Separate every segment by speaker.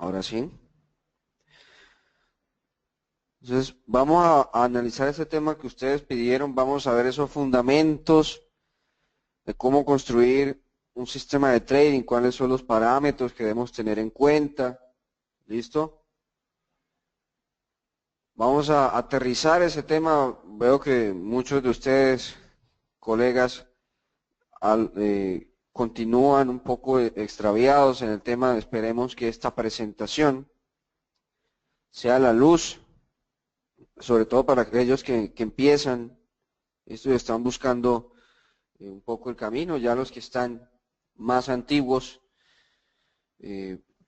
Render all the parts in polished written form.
Speaker 1: Ahora sí. Entonces, vamos a analizar este tema que ustedes pidieron. Vamos a ver esos fundamentos de cómo construir un sistema de trading, cuáles son los parámetros que debemos tener en cuenta. ¿Listo? Vamos a aterrizar ese tema. Veo que muchos de ustedes, colegas, continúan un poco extraviados en el tema. Esperemos que esta presentación sea la luz, sobre todo para aquellos que empiezan esto y están buscando un poco el camino. Ya los que están más antiguos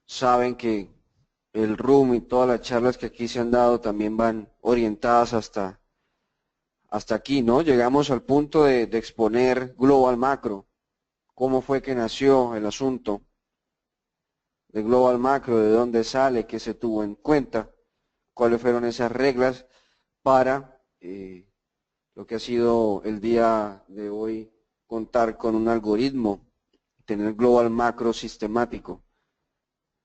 Speaker 1: saben que el room y todas las charlas que aquí se han dado también van orientadas hasta aquí, ¿no? Llegamos al punto de exponer Global Macro, cómo fue que nació el asunto de Global Macro, de dónde sale, qué se tuvo en cuenta, cuáles fueron esas reglas para lo que ha sido el día de hoy contar con un algoritmo, tener Global Macro sistemático,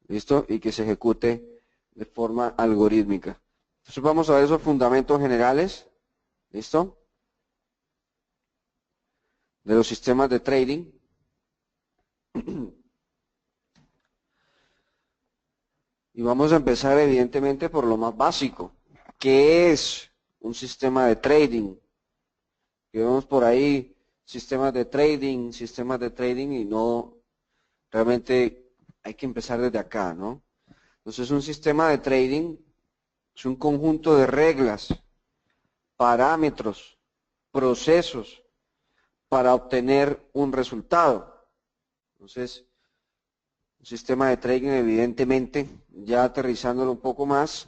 Speaker 1: ¿listo? Y que se ejecute de forma algorítmica. Entonces vamos a ver esos fundamentos generales, ¿listo? De los sistemas de trading. Y vamos a empezar evidentemente por lo más básico. ¿Qué es un sistema de trading? Que vemos por ahí sistemas de trading y no, realmente hay que empezar desde acá, ¿no? Entonces un sistema de trading es un conjunto de reglas, parámetros, procesos para obtener un resultado. Entonces, un sistema de trading evidentemente, ya aterrizándolo un poco más,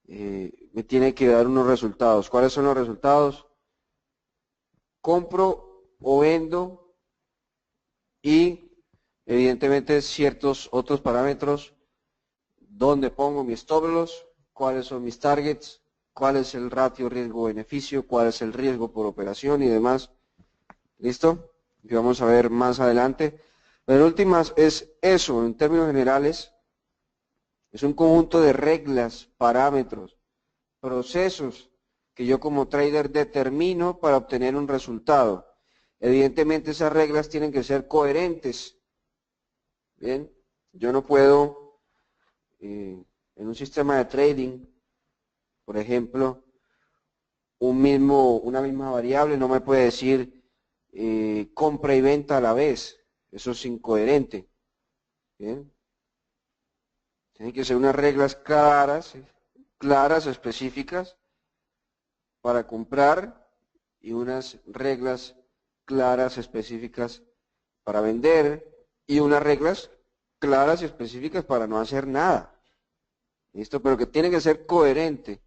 Speaker 1: me tiene que dar unos resultados. ¿Cuáles son los resultados? Compro o vendo y evidentemente ciertos otros parámetros, dónde pongo mis stop loss, cuáles son mis targets, cuál es el ratio riesgo-beneficio, cuál es el riesgo por operación y demás. ¿Listo? Que vamos a ver más adelante. Pero en últimas es eso, en términos generales, es un conjunto de reglas, parámetros, procesos que yo como trader determino para obtener un resultado. Evidentemente esas reglas tienen que ser coherentes. Bien, yo no puedo en un sistema de trading, por ejemplo, una misma variable no me puede decir compra y venta a la vez. Eso es incoherente. Bien, tienen que ser unas reglas claras, específicas para comprar y unas reglas claras, específicas para vender y unas reglas claras y específicas para no hacer nada. ¿Listo? Pero que tiene que ser coherente.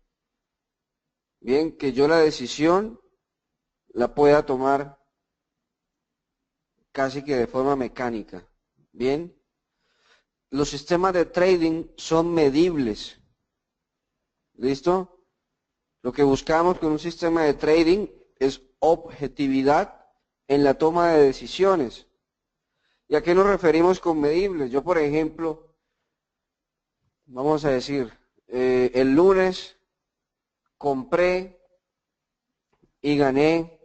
Speaker 1: Bien, que yo la decisión la pueda tomar casi que de forma mecánica. Bien, los sistemas de trading son medibles. ¿Listo? Lo que buscamos con un sistema de trading es objetividad en la toma de decisiones. ¿Y a qué nos referimos con medibles? Yo, por ejemplo, vamos a decir, el lunes compré y gané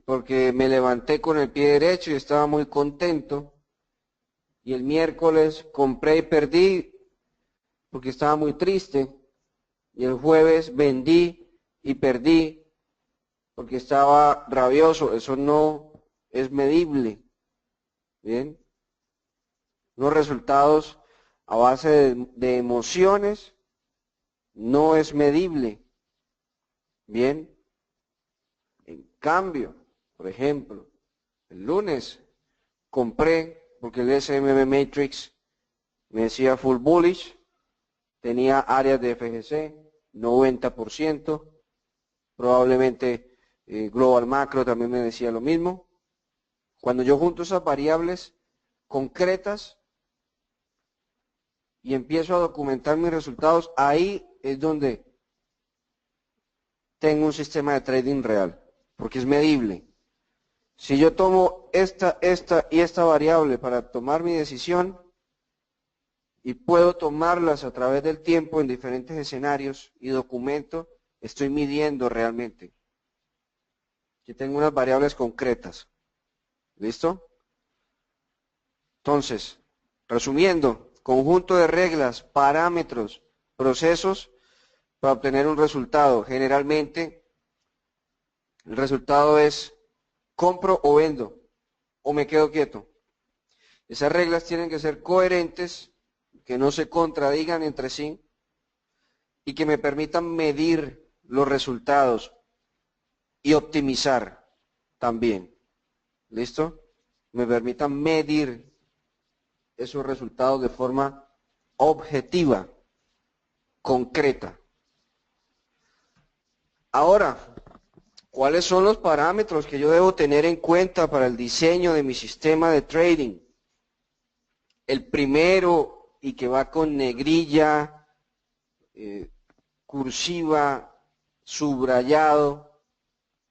Speaker 1: porque me levanté con el pie derecho y estaba muy contento. Y el miércoles compré y perdí porque estaba muy triste. Y el jueves vendí y perdí porque estaba rabioso. Eso no es medible. Bien. Los resultados a base de emociones no es medible. Bien. En cambio, por ejemplo, el lunes compré porque el SMB Matrix me decía full bullish, tenía áreas de FGC, 90%, probablemente Global Macro también me decía lo mismo. Cuando yo junto esas variables concretas y empiezo a documentar mis resultados, ahí es donde tengo un sistema de trading real, porque es medible. Si yo tomo esta y esta variable para tomar mi decisión, y puedo tomarlas a través del tiempo en diferentes escenarios y documento, estoy midiendo realmente. Aquí tengo unas variables concretas. ¿Listo? Entonces, resumiendo, conjunto de reglas, parámetros, procesos para obtener un resultado. Generalmente, el resultado es compro o vendo, o me quedo quieto. Esas reglas tienen que ser coherentes, que no se contradigan entre sí y que me permitan medir los resultados y optimizar también. ¿Listo? Me permitan medir esos resultados de forma objetiva, concreta. Ahora, ¿cuáles son los parámetros que yo debo tener en cuenta para el diseño de mi sistema de trading? El primero, y que va con negrilla, cursiva, subrayado,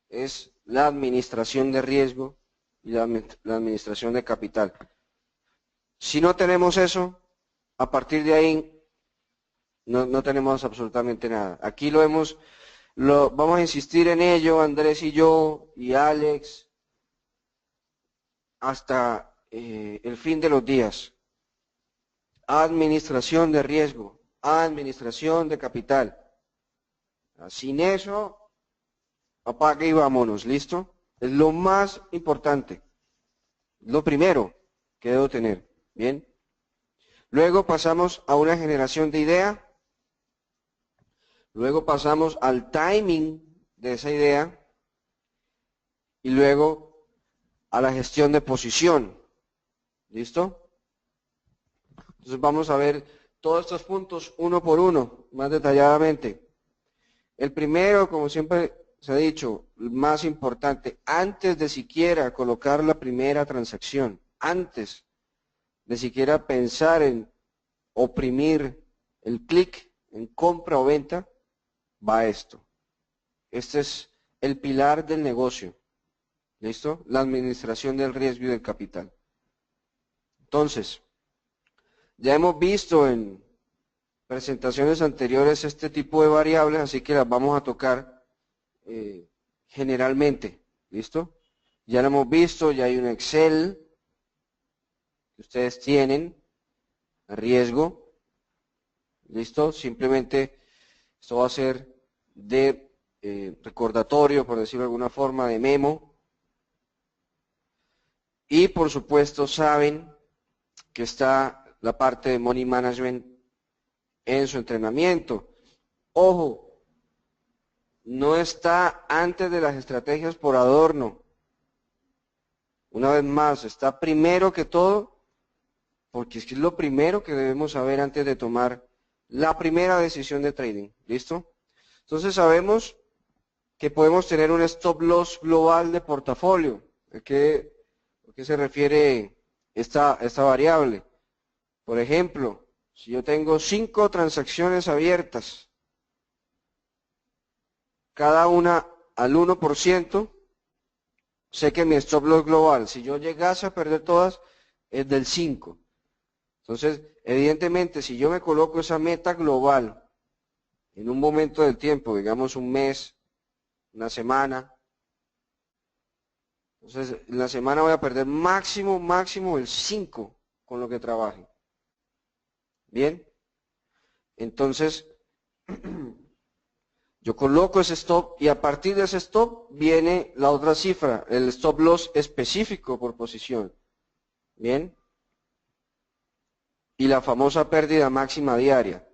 Speaker 1: es la administración de riesgo y la administración de capital. Si no tenemos eso, a partir de ahí no tenemos absolutamente nada. Aquí vamos a insistir en ello, Andrés y yo, y Alex, hasta el fin de los días. Administración de riesgo, administración de capital. Sin eso, apague y vámonos, ¿listo? Es lo más importante, lo primero que debo tener, ¿bien? Luego pasamos a una generación de idea, luego pasamos al timing de esa idea y luego a la gestión de posición, ¿listo? Entonces vamos a ver todos estos puntos uno por uno, más detalladamente. El primero, como siempre se ha dicho, el más importante, antes de siquiera colocar la primera transacción, antes de siquiera pensar en oprimir el clic en compra o venta, va esto. Este es el pilar del negocio. ¿Listo? La administración del riesgo y del capital. Entonces, ya hemos visto en presentaciones anteriores este tipo de variables, así que las vamos a tocar generalmente. ¿Listo? Ya lo hemos visto, ya hay un Excel que ustedes tienen, riesgo. ¿Listo? Simplemente esto va a ser de recordatorio, por decirlo de alguna forma, de memo. Y por supuesto saben que está la parte de Money Management en su entrenamiento. Ojo, no está antes de las estrategias por adorno. Una vez más, está primero que todo, porque es que es lo primero que debemos saber antes de tomar la primera decisión de trading. ¿Listo? Entonces sabemos que podemos tener un stop loss global de portafolio. ¿A qué se refiere esta variable? Por ejemplo, si yo tengo 5 transacciones abiertas, cada una al 1%, sé que mi stop loss global, si yo llegase a perder todas, es del 5. Entonces, evidentemente, si yo me coloco esa meta global en un momento del tiempo, digamos un mes, una semana, entonces en la semana voy a perder máximo el 5 con lo que trabaje. Bien, entonces yo coloco ese stop y a partir de ese stop viene la otra cifra, el stop loss específico por posición. Bien, y la famosa pérdida máxima diaria.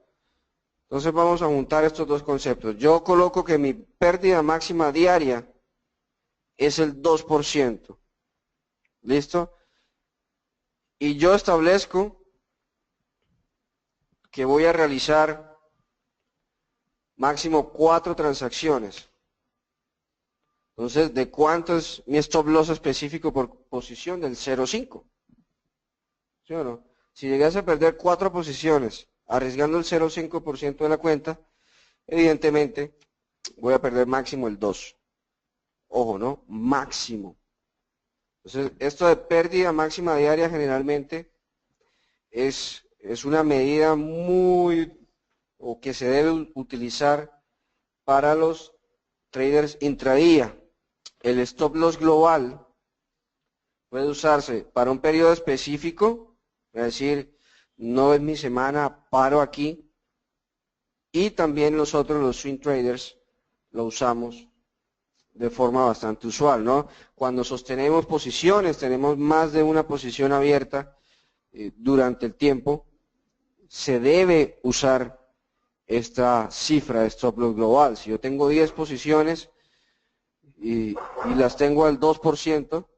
Speaker 1: Entonces vamos a juntar estos dos conceptos. Yo coloco que mi pérdida máxima diaria es el 2%. ¿Listo? Y yo establezco que voy a realizar máximo 4 transacciones. Entonces, ¿de cuánto es mi stop loss específico por posición? Del 0,5. ¿Sí o no? Si llegase a perder 4 posiciones, arriesgando el 0,5% de la cuenta, evidentemente voy a perder máximo el 2. Ojo, ¿no? Máximo. Entonces, esto de pérdida máxima diaria generalmente es es una medida o que se debe utilizar para los traders intradía. El stop loss global puede usarse para un periodo específico, es decir, no es mi semana, paro aquí, y también nosotros los swing traders lo usamos de forma bastante usual, ¿no? Cuando sostenemos posiciones, tenemos más de una posición abierta durante el tiempo, se debe usar esta cifra de stop loss global. Si yo tengo 10 posiciones y las tengo al 2%, o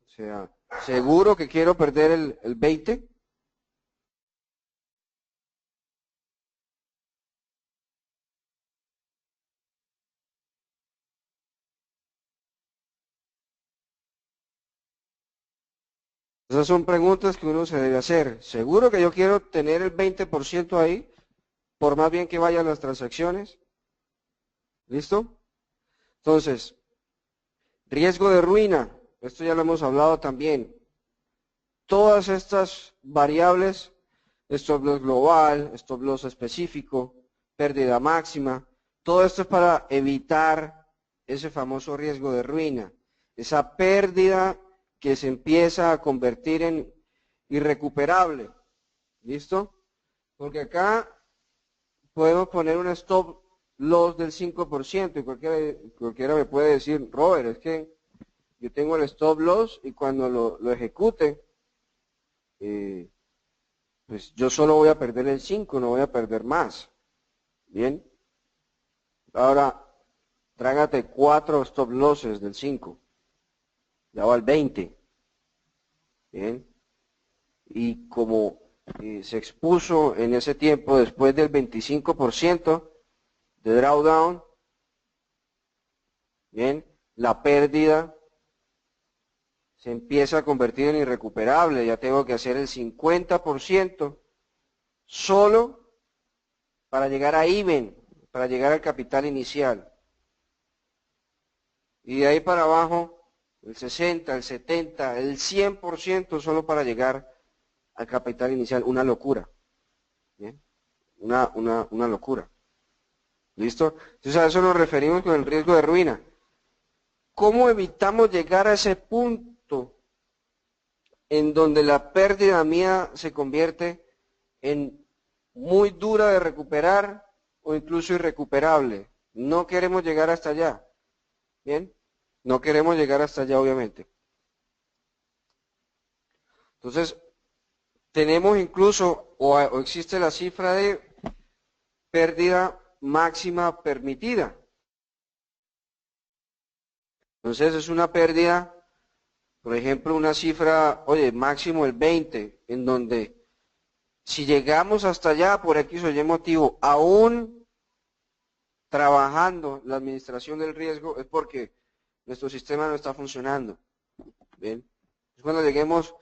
Speaker 1: sea, seguro que quiero perder el 20%. Esas son preguntas que uno se debe hacer. ¿Seguro que yo quiero tener el 20% ahí, por más bien que vayan las transacciones? ¿Listo? Entonces, riesgo de ruina. Esto ya lo hemos hablado también. Todas estas variables, stop loss global, stop loss específico, pérdida máxima, todo esto es para evitar ese famoso riesgo de ruina, esa pérdida que se empieza a convertir en irrecuperable. ¿Listo? Porque acá podemos poner un stop loss del 5% y cualquiera me puede decir, Robert, es que yo tengo el stop loss y cuando lo ejecute, pues yo solo voy a perder el 5, no voy a perder más. Bien. Ahora, trágate 4 stop losses del 5. Ya va al 20. Bien. Y como se expuso en ese tiempo, después del 25% de drawdown, bien, la pérdida se empieza a convertir en irrecuperable. Ya tengo que hacer el 50% solo para llegar a even, para llegar al capital inicial. Y de ahí para abajo, el 60, el 70, el 100% solo para llegar al capital inicial. Una locura. ¿Bien? Una locura. ¿Listo? Entonces a eso nos referimos con el riesgo de ruina. ¿Cómo evitamos llegar a ese punto en donde la pérdida mía se convierte en muy dura de recuperar o incluso irrecuperable? No queremos llegar hasta allá. ¿Bien? No queremos llegar hasta allá, obviamente. Entonces, tenemos incluso, o existe la cifra de pérdida máxima permitida. Entonces, es una pérdida, por ejemplo, una cifra, oye, máximo el 20, en donde si llegamos hasta allá por X o Y motivo, aún trabajando la administración del riesgo, es porque nuestro sistema no está funcionando. Bien. Cuando lleguemos,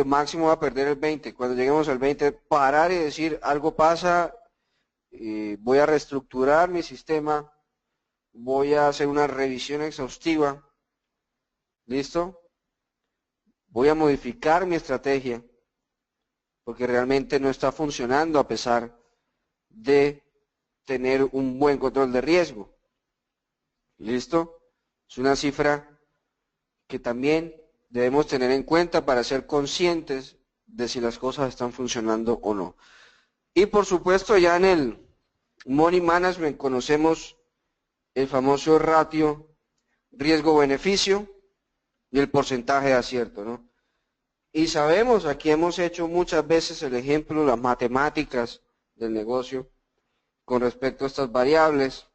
Speaker 1: máximo va a perder el 20. Cuando lleguemos al 20, parar y decir, algo pasa, voy a reestructurar mi sistema, voy a hacer una revisión exhaustiva. ¿Listo? Voy a modificar mi estrategia, porque realmente no está funcionando a pesar de tener un buen control de riesgo. ¿Listo? Es una cifra que también debemos tener en cuenta para ser conscientes de si las cosas están funcionando o no. Y por supuesto ya en el Money Management conocemos el famoso ratio riesgo-beneficio y el porcentaje de acierto, ¿no? Y sabemos, aquí hemos hecho muchas veces el ejemplo, las matemáticas del negocio con respecto a estas variables.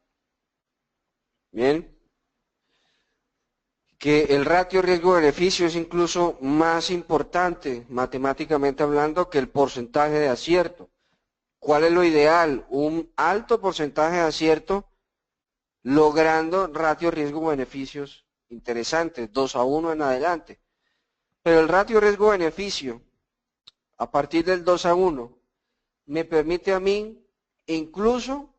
Speaker 1: Bien. Que el ratio riesgo-beneficio es incluso más importante, matemáticamente hablando, que el porcentaje de acierto. ¿Cuál es lo ideal? Un alto porcentaje de acierto logrando ratio riesgo-beneficios interesantes, 2-1 en adelante. Pero el ratio riesgo-beneficio, a partir del 2-1, me permite a mí incluso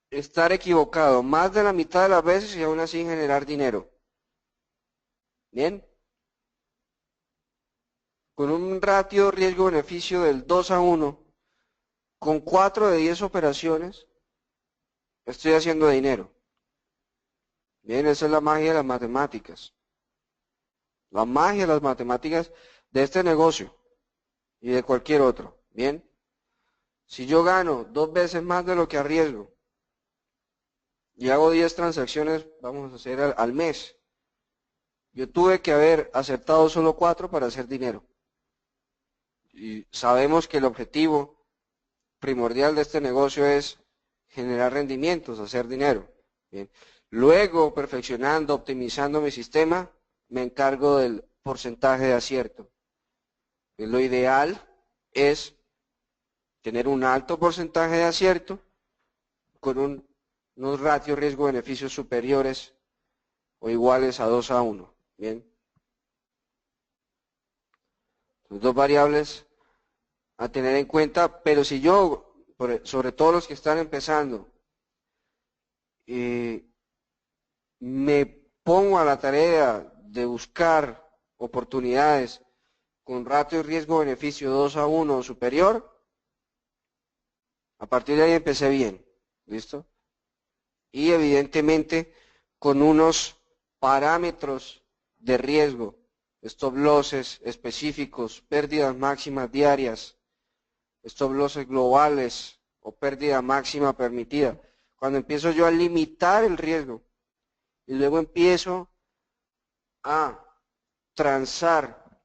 Speaker 1: estar equivocado más de la mitad de las veces y aún así generar dinero. Bien. con un ratio riesgo-beneficio del 2 a 1, con 4 de 10 operaciones, estoy haciendo dinero. Bien, esa es la magia de las matemáticas. La magia de las matemáticas de este negocio y de cualquier otro. Bien, si yo gano 2 veces más de lo que arriesgo y hago 10 transacciones, vamos a hacer al mes, yo tuve que haber acertado solo 4 para hacer dinero. Y sabemos que el objetivo primordial de este negocio es generar rendimientos, hacer dinero. Bien. Luego, perfeccionando, optimizando mi sistema, me encargo del porcentaje de acierto. Lo ideal es tener un alto porcentaje de acierto con unos ratios riesgo-beneficios superiores o iguales a 2 a 1. Bien. Son dos variables a tener en cuenta, pero si yo, sobre todo los que están empezando, me pongo a la tarea de buscar oportunidades con ratio riesgo-beneficio 2 a 1 o superior, a partir de ahí empecé bien, ¿listo? Y evidentemente con unos parámetros de riesgo, stop losses específicos, pérdidas máximas diarias, stop losses globales o pérdida máxima permitida. Cuando empiezo yo a limitar el riesgo y luego empiezo a transar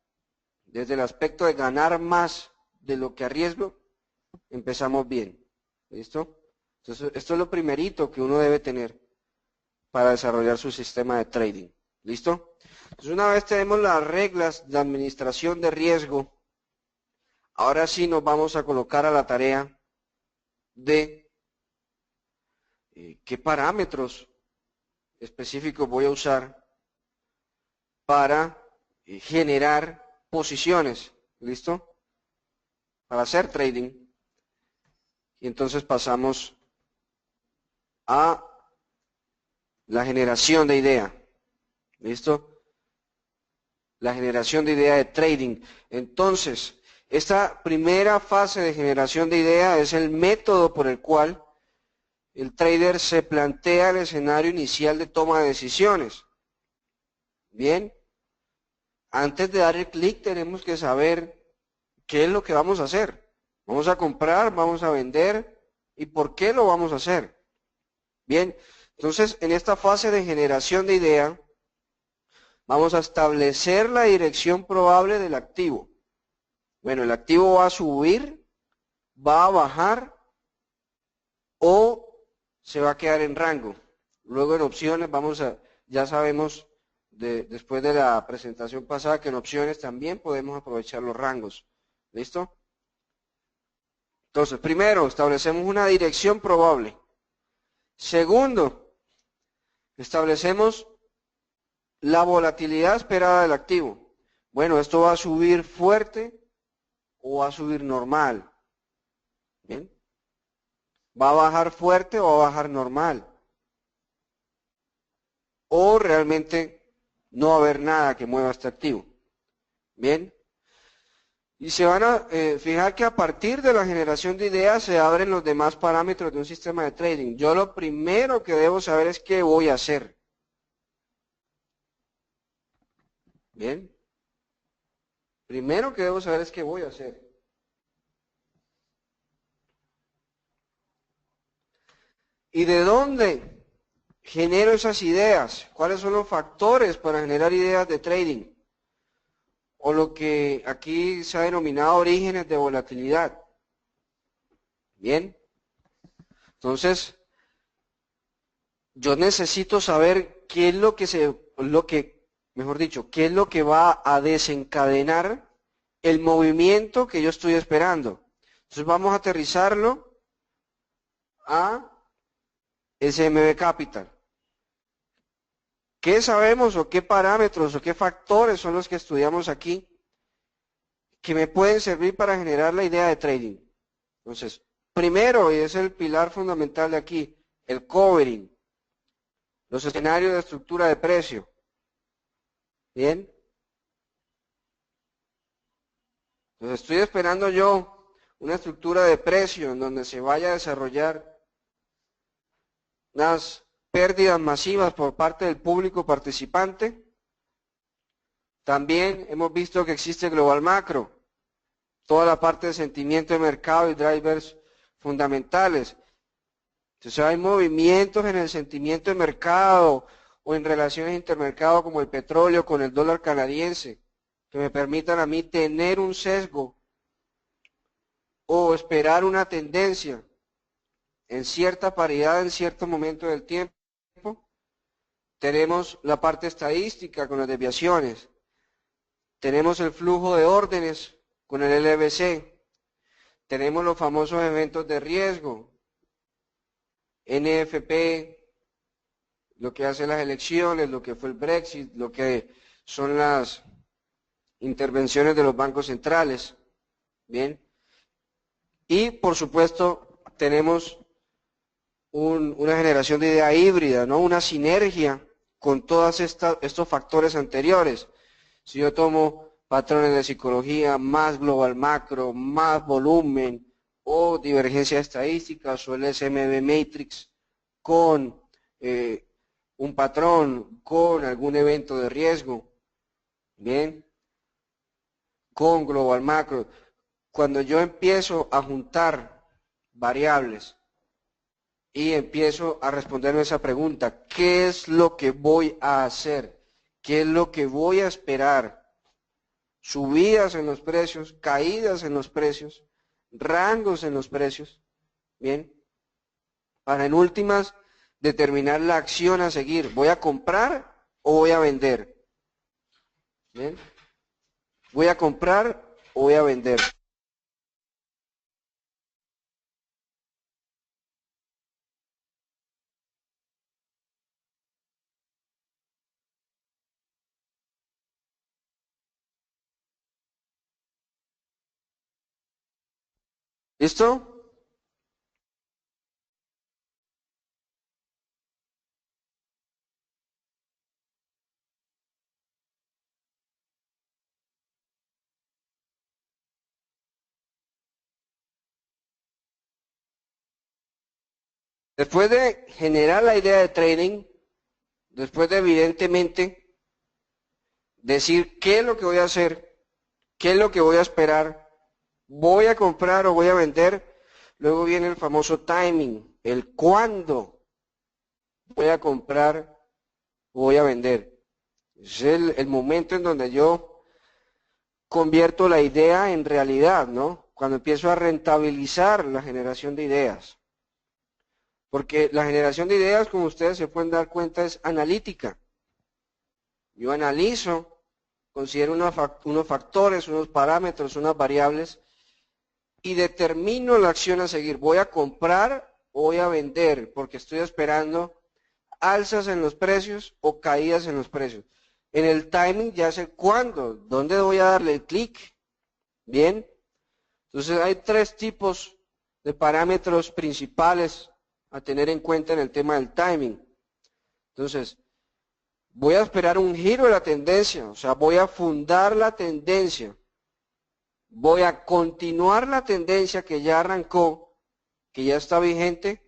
Speaker 1: desde el aspecto de ganar más de lo que arriesgo, empezamos bien. ¿Listo? Entonces, esto es lo primerito que uno debe tener para desarrollar su sistema de trading. ¿Listo? Entonces, una vez tenemos las reglas de administración de riesgo, ahora sí nos vamos a colocar a la tarea de qué parámetros específicos voy a usar para generar posiciones. ¿Listo? Para hacer trading. Y entonces pasamos a la generación de idea. ¿Listo? La generación de idea de trading. Entonces, esta primera fase de generación de idea es el método por el cual el trader se plantea el escenario inicial de toma de decisiones. Bien, antes de dar el clic tenemos que saber qué es lo que vamos a hacer. Vamos a comprar, vamos a vender y por qué lo vamos a hacer. Bien, entonces en esta fase de generación de idea vamos a establecer la dirección probable del activo. Bueno, el activo va a subir, va a bajar o se va a quedar en rango. Luego en opciones ya sabemos después de la presentación pasada que en opciones también podemos aprovechar los rangos. ¿Listo? Entonces, primero, establecemos una dirección probable. Segundo, establecemos la volatilidad esperada del activo. Bueno, esto va a subir fuerte o va a subir normal. ¿Bien? ¿Va a bajar fuerte o va a bajar normal? O realmente no va a haber nada que mueva este activo. ¿Bien? Y se van a fijar que a partir de la generación de ideas se abren los demás parámetros de un sistema de trading. Yo lo primero que debo saber es qué voy a hacer. Bien. Primero que debo saber es qué voy a hacer. ¿Y de dónde genero esas ideas? ¿Cuáles son los factores para generar ideas de trading? O lo que aquí se ha denominado orígenes de volatilidad. Bien. Entonces, yo necesito saber qué es qué es lo que va a desencadenar el movimiento que yo estoy esperando. Entonces vamos a aterrizarlo a SMB Capital. ¿Qué sabemos o qué parámetros o qué factores son los que estudiamos aquí que me pueden servir para generar la idea de trading? Entonces, primero, y es el pilar fundamental de aquí, el covering, los escenarios de estructura de precio. Bien. Entonces estoy esperando yo una estructura de precio en donde se vaya a desarrollar unas pérdidas masivas por parte del público participante. También hemos visto que existe Global Macro, toda la parte de sentimiento de mercado y drivers fundamentales. Entonces hay movimientos en el sentimiento de mercado o en relaciones intermercado como el petróleo con el dólar canadiense que me permitan a mí tener un sesgo o esperar una tendencia en cierta paridad en cierto momento del tiempo. Tenemos la parte estadística con las desviaciones. Tenemos el flujo de órdenes con el LBC. Tenemos los famosos eventos de riesgo, NFP, lo que hacen las elecciones, lo que fue el Brexit, lo que son las intervenciones de los bancos centrales. Bien. Y, por supuesto, tenemos una generación de idea híbrida, ¿no? Una sinergia con todos estos factores anteriores. Si yo tomo patrones de psicología, más global macro, más volumen, o divergencia estadística, o el SMB Matrix, con un patrón, con algún evento de riesgo, bien, con global macro. Cuando yo empiezo a juntar variables y empiezo a responderme esa pregunta, ¿qué es lo que voy a hacer? ¿Qué es lo que voy a esperar? Subidas en los precios, caídas en los precios, rangos en los precios, ¿bien? Para en últimas determinar la acción a seguir. ¿Voy a comprar o voy a vender? ¿Bien? ¿Voy a comprar o voy a vender? ¿Listo? Después de generar la idea de trading, después de evidentemente decir qué es lo que voy a hacer, qué es lo que voy a esperar, voy a comprar o voy a vender, luego viene el famoso timing, el cuándo voy a comprar o voy a vender. Es el momento en donde yo convierto la idea en realidad, ¿no? Cuando empiezo a rentabilizar la generación de ideas. Porque la generación de ideas, como ustedes se pueden dar cuenta, es analítica. Yo analizo, considero unos factores, unos parámetros, unas variables y determino la acción a seguir. ¿Voy a comprar o voy a vender? Porque estoy esperando alzas en los precios o caídas en los precios. En el timing ya sé cuándo, dónde voy a darle el clic. Bien. Entonces hay tres tipos de parámetros principales a tener en cuenta en el tema del timing. Entonces, voy a esperar un giro de la tendencia, o sea, voy a fundar la tendencia. Voy a continuar la tendencia que ya arrancó, que ya está vigente,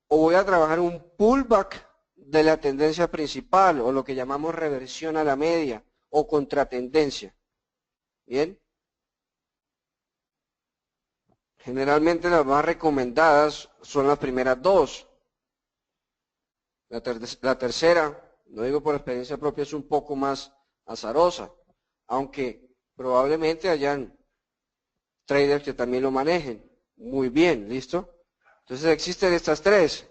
Speaker 1: o voy a trabajar un pullback de la tendencia principal, o lo que llamamos reversión a la media, o contratendencia. ¿Bien? Generalmente las más recomendadas son las primeras dos. La tercera, lo digo por experiencia propia, es un poco más azarosa, aunque probablemente hayan traders que también lo manejen muy bien, ¿listo? Entonces existen estas tres.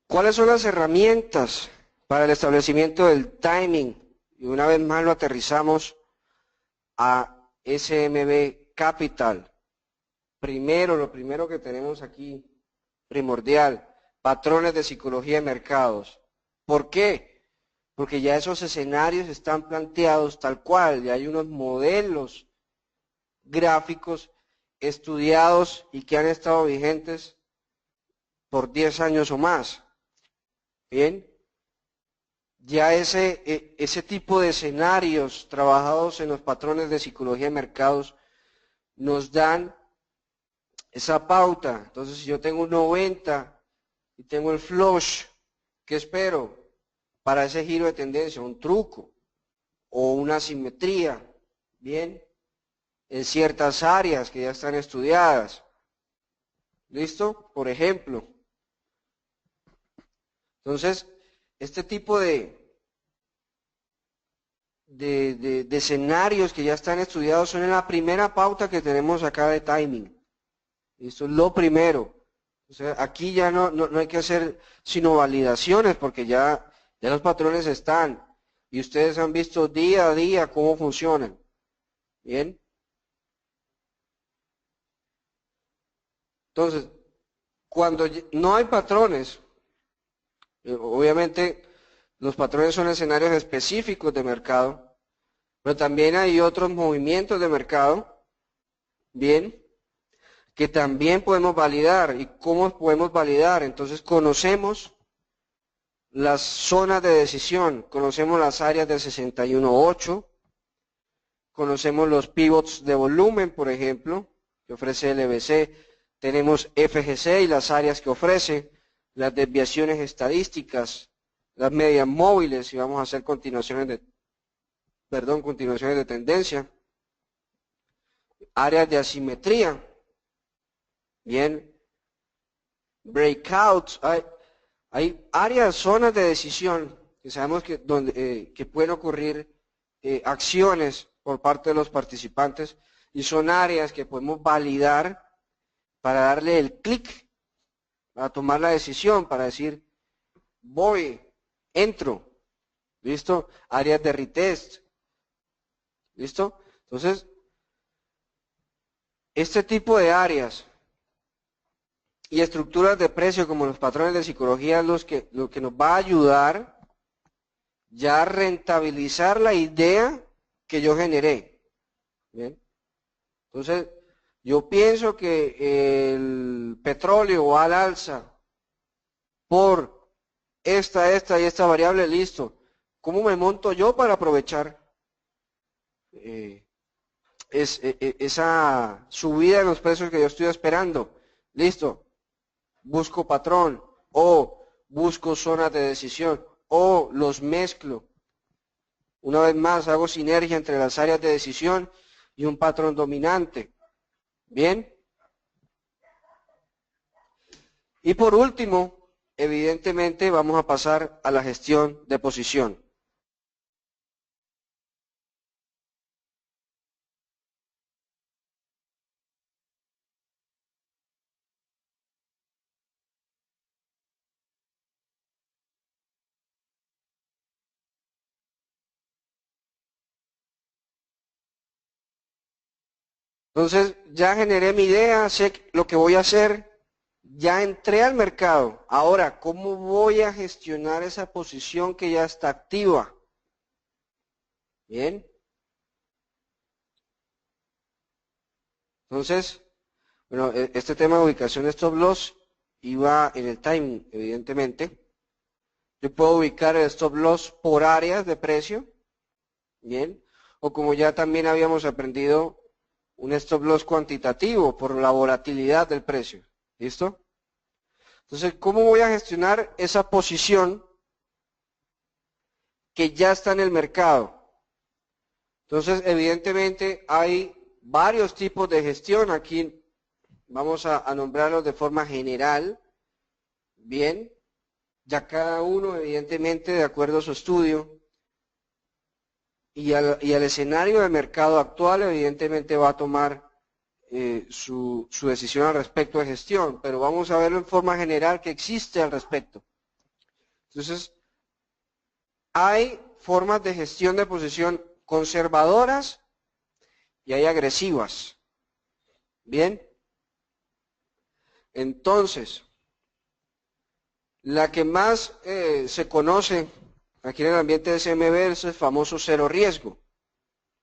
Speaker 1: ¿Cuáles son las herramientas para el establecimiento del timing? Y una vez más lo aterrizamos a SMB Capital. Lo primero que tenemos aquí, primordial, patrones de psicología de mercados. ¿Por qué? Porque ya esos escenarios están planteados tal cual, ya hay unos modelos gráficos estudiados y que han estado vigentes por 10 años o más. Bien, ya ese tipo de escenarios trabajados en los patrones de psicología de mercados nos dan esa pauta. Entonces, si yo tengo un 90 y tengo el flush, ¿qué espero? Para ese giro de tendencia, un truco o una simetría, bien, en ciertas áreas que ya están estudiadas. ¿Listo? Por ejemplo. Entonces, este tipo de escenarios que ya están estudiados son en la primera pauta que tenemos acá de timing. Esto es lo primero. O sea, aquí ya no hay que hacer sino validaciones porque ya los patrones están y ustedes han visto día a día cómo funcionan. Bien. Entonces, cuando no hay patrones, obviamente los patrones son escenarios específicos de mercado, pero también hay otros movimientos de mercado, bien, que también podemos validar. ¿Y cómo podemos validar? Entonces conocemos las zonas de decisión, conocemos las áreas de 61.8, conocemos los pivots de volumen, por ejemplo, que ofrece el LBC, tenemos FGC y las áreas que ofrece, las desviaciones estadísticas, las medias móviles, y vamos a hacer continuaciones de tendencia, áreas de asimetría, bien, breakouts, hay áreas, zonas de decisión que sabemos que pueden ocurrir acciones por parte de los participantes y son áreas que podemos validar para darle el clic, para tomar la decisión, para decir, voy, entro, ¿listo? Áreas de retest, ¿listo? Entonces, este tipo de áreas y estructuras de precio como los patrones de psicología es lo que nos va a ayudar ya a rentabilizar la idea que yo generé. ¿Bien? Entonces, yo pienso que el petróleo va al alza por esta y esta variable, listo. ¿Cómo me monto yo para aprovechar esa subida en los precios que yo estoy esperando? Listo. Busco patrón o busco zonas de decisión o los mezclo. Una vez más hago sinergia entre las áreas de decisión y un patrón dominante. Bien. Y por último, evidentemente vamos a pasar a la gestión de posición. Entonces, ya generé mi idea, sé lo que voy a hacer, ya entré al mercado. Ahora, ¿cómo voy a gestionar esa posición que ya está activa? Bien. Entonces, bueno, este tema de ubicación de stop loss iba en el timing, evidentemente. Yo puedo ubicar el stop loss por áreas de precio, bien, o como ya también habíamos aprendido, un stop loss cuantitativo por la volatilidad del precio. ¿Listo? Entonces, ¿cómo voy a gestionar esa posición que ya está en el mercado? Entonces, evidentemente hay varios tipos de gestión. Aquí vamos a nombrarlos de forma general. Bien, ya cada uno, evidentemente, de acuerdo a su estudio y al escenario de mercado actual, evidentemente va a tomar su decisión al respecto de gestión, pero vamos a verlo en forma general que existe al respecto. Entonces, hay formas de gestión de posición conservadoras y hay agresivas. Bien. Entonces, la que más se conoce aquí en el ambiente de CMB es el famoso cero riesgo.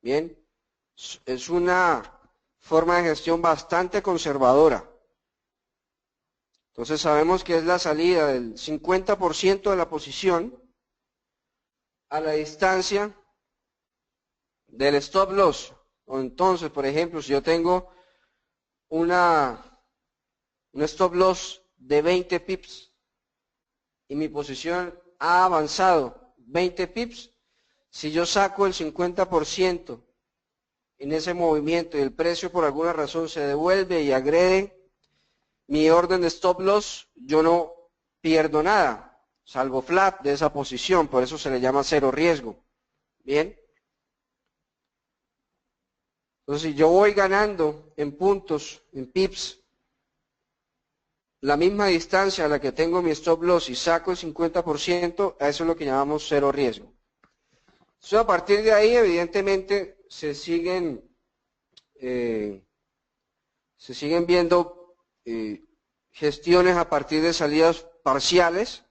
Speaker 1: Bien. Es una forma de gestión bastante conservadora. Entonces sabemos que es la salida del 50% de la posición a la distancia del stop loss. O entonces, por ejemplo, si yo tengo un stop loss de 20 pips y mi posición ha avanzado 20 pips, si yo saco el 50% en ese movimiento y el precio por alguna razón se devuelve y agrede mi orden de stop loss, yo no pierdo nada, salvo flat de esa posición, por eso se le llama cero riesgo. Bien. Entonces, si yo voy ganando en puntos, en pips, la misma distancia a la que tengo mi stop loss y saco el 50%, a eso es lo que llamamos cero riesgo. Entonces, a partir de ahí, evidentemente, se siguen viendo gestiones a partir de salidas parciales,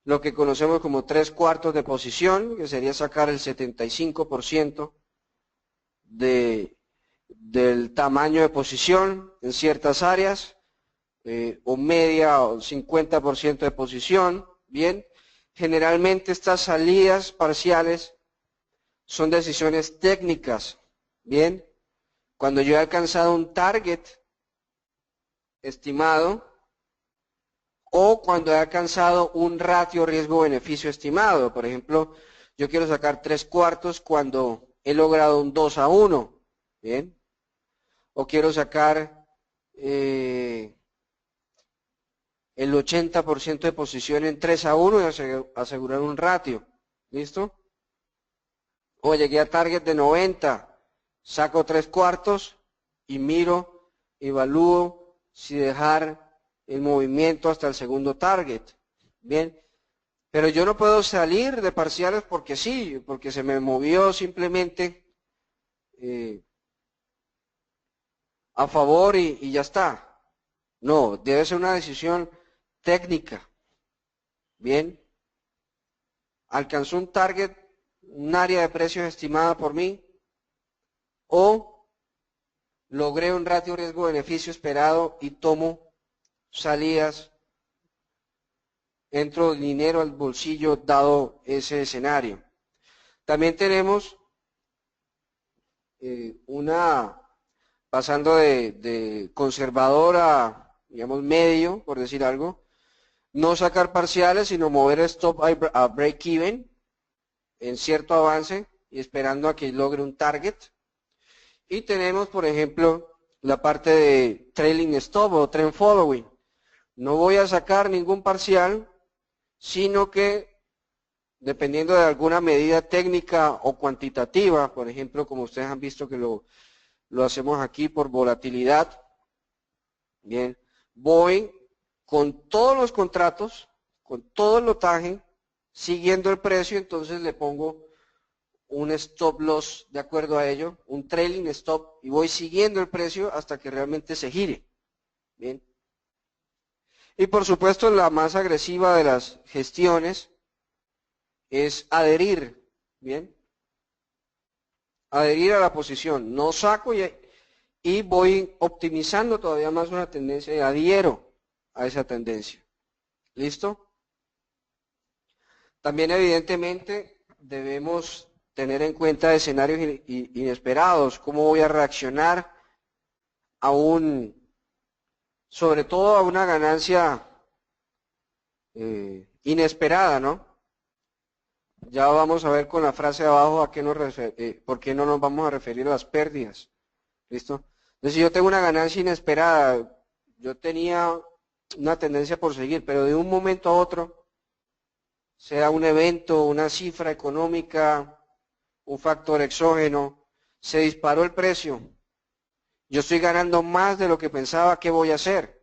Speaker 1: lo que conocemos como 3/4 de posición, que sería sacar el 75% del tamaño de posición en ciertas áreas, o media o 50% de posición. Bien, generalmente estas salidas parciales son decisiones técnicas. Bien, cuando yo he alcanzado un target estimado o cuando he alcanzado un ratio riesgo-beneficio estimado. Por ejemplo, yo quiero sacar 3/4 cuando he logrado un 2-1. Bien, o quiero sacar el 80% de posición en 3-1 y asegurar un ratio. ¿Listo? O llegué a target de 90, saco 3/4 y miro, evalúo si dejar el movimiento hasta el segundo target. Bien, pero yo no puedo salir de parciales porque sí, porque se me movió simplemente a favor y ya está. No, debe ser una decisión técnica. Bien, alcanzó un target, un área de precios estimada por mí, o logré un ratio riesgo-beneficio esperado y tomo salidas, entro dinero al bolsillo dado ese escenario. También tenemos pasando de conservador a, digamos, medio, por decir algo, no sacar parciales, sino mover stop a break-even en cierto avance y esperando a que logre un target. Y tenemos, por ejemplo, la parte de trailing stop o trend following. No voy a sacar ningún parcial, sino que dependiendo de alguna medida técnica o cuantitativa, por ejemplo, como ustedes han visto que lo hacemos aquí por volatilidad, bien, voy con todos los contratos, con todo el lotaje, siguiendo el precio, entonces le pongo un stop loss de acuerdo a ello, un trailing stop, y voy siguiendo el precio hasta que realmente se gire. Bien. Y por supuesto la más agresiva de las gestiones es adherir. Bien. Adherir a la posición. No saco y voy optimizando todavía más una tendencia y adhiero a esa tendencia. ¿Listo? También evidentemente debemos tener en cuenta escenarios inesperados, cómo voy a reaccionar a sobre todo a una ganancia inesperada, ¿no? Ya vamos a ver con la frase de abajo a qué por qué no nos vamos a referir a las pérdidas. ¿Listo? Entonces, si yo tengo una ganancia inesperada, yo tenía una tendencia por seguir, pero de un momento a otro, sea un evento, una cifra económica, un factor exógeno, se disparó el precio. Yo estoy ganando más de lo que pensaba que voy a hacer.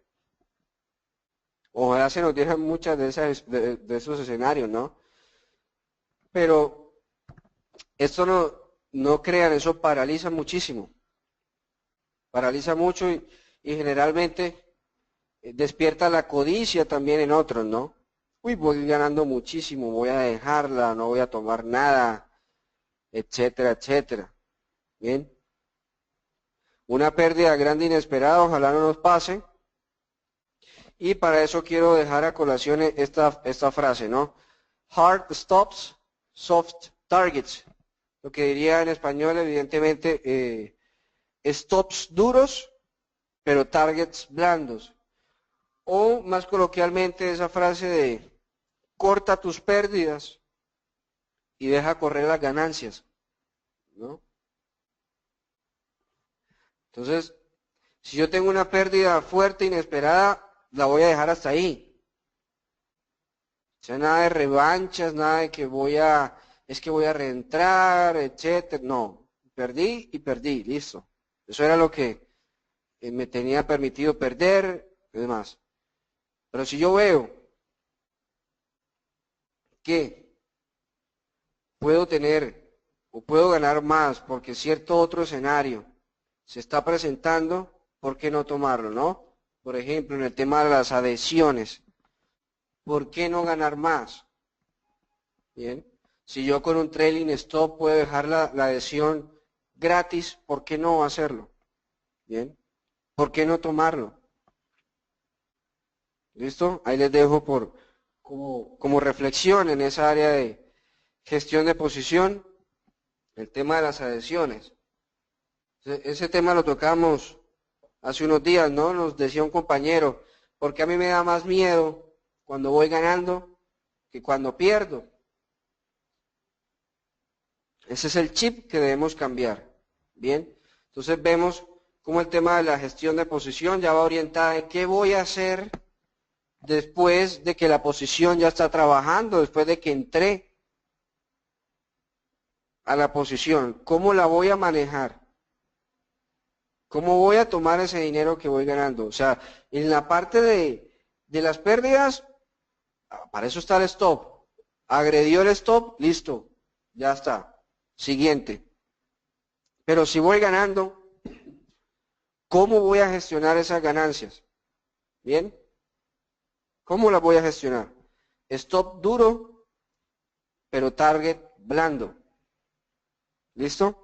Speaker 1: Ojalá se nos dieran muchas de esos escenarios, ¿no? Pero esto no crean, eso paraliza muchísimo. Paraliza mucho y generalmente despierta la codicia también en otros, ¿no? Uy, voy ganando muchísimo, voy a dejarla, no voy a tomar nada, etcétera, etcétera. Bien. Una pérdida grande inesperada, ojalá no nos pase. Y para eso quiero dejar a colación esta frase, ¿no? Hard stops, soft targets. Lo que diría en español, evidentemente, stops duros, pero targets blandos. O más coloquialmente esa frase de corta tus pérdidas y deja correr las ganancias, ¿no? Entonces, si yo tengo una pérdida fuerte, inesperada, la voy a dejar hasta ahí. O sea, nada de revanchas, nada de que es que voy a reentrar, etcétera. No, perdí y perdí, listo. Eso era lo que me tenía permitido perder y demás. Pero si yo veo que puedo tener o puedo ganar más porque cierto otro escenario se está presentando, ¿por qué no tomarlo, no? Por ejemplo, en el tema de las adhesiones, ¿por qué no ganar más? Bien, si yo con un trailing stop puedo dejar la adhesión gratis, ¿por qué no hacerlo? Bien, ¿por qué no tomarlo? ¿Listo? Ahí les dejo como reflexión en esa área de gestión de posición, el tema de las adhesiones. Ese tema lo tocamos hace unos días, ¿no? Nos decía un compañero, porque a mí me da más miedo cuando voy ganando que cuando pierdo. Ese es el chip que debemos cambiar. Bien, entonces vemos cómo el tema de la gestión de posición ya va orientada en qué voy a hacer después de que la posición ya está trabajando, después de que entré a la posición, cómo la voy a manejar. ¿Cómo voy a tomar ese dinero que voy ganando? O sea, en la parte de las pérdidas, para eso está el stop. Agredió el stop, listo, ya está. Siguiente. Pero si voy ganando, ¿cómo voy a gestionar esas ganancias? ¿Bien? ¿Cómo las voy a gestionar? Stop duro, pero target blando. ¿Listo?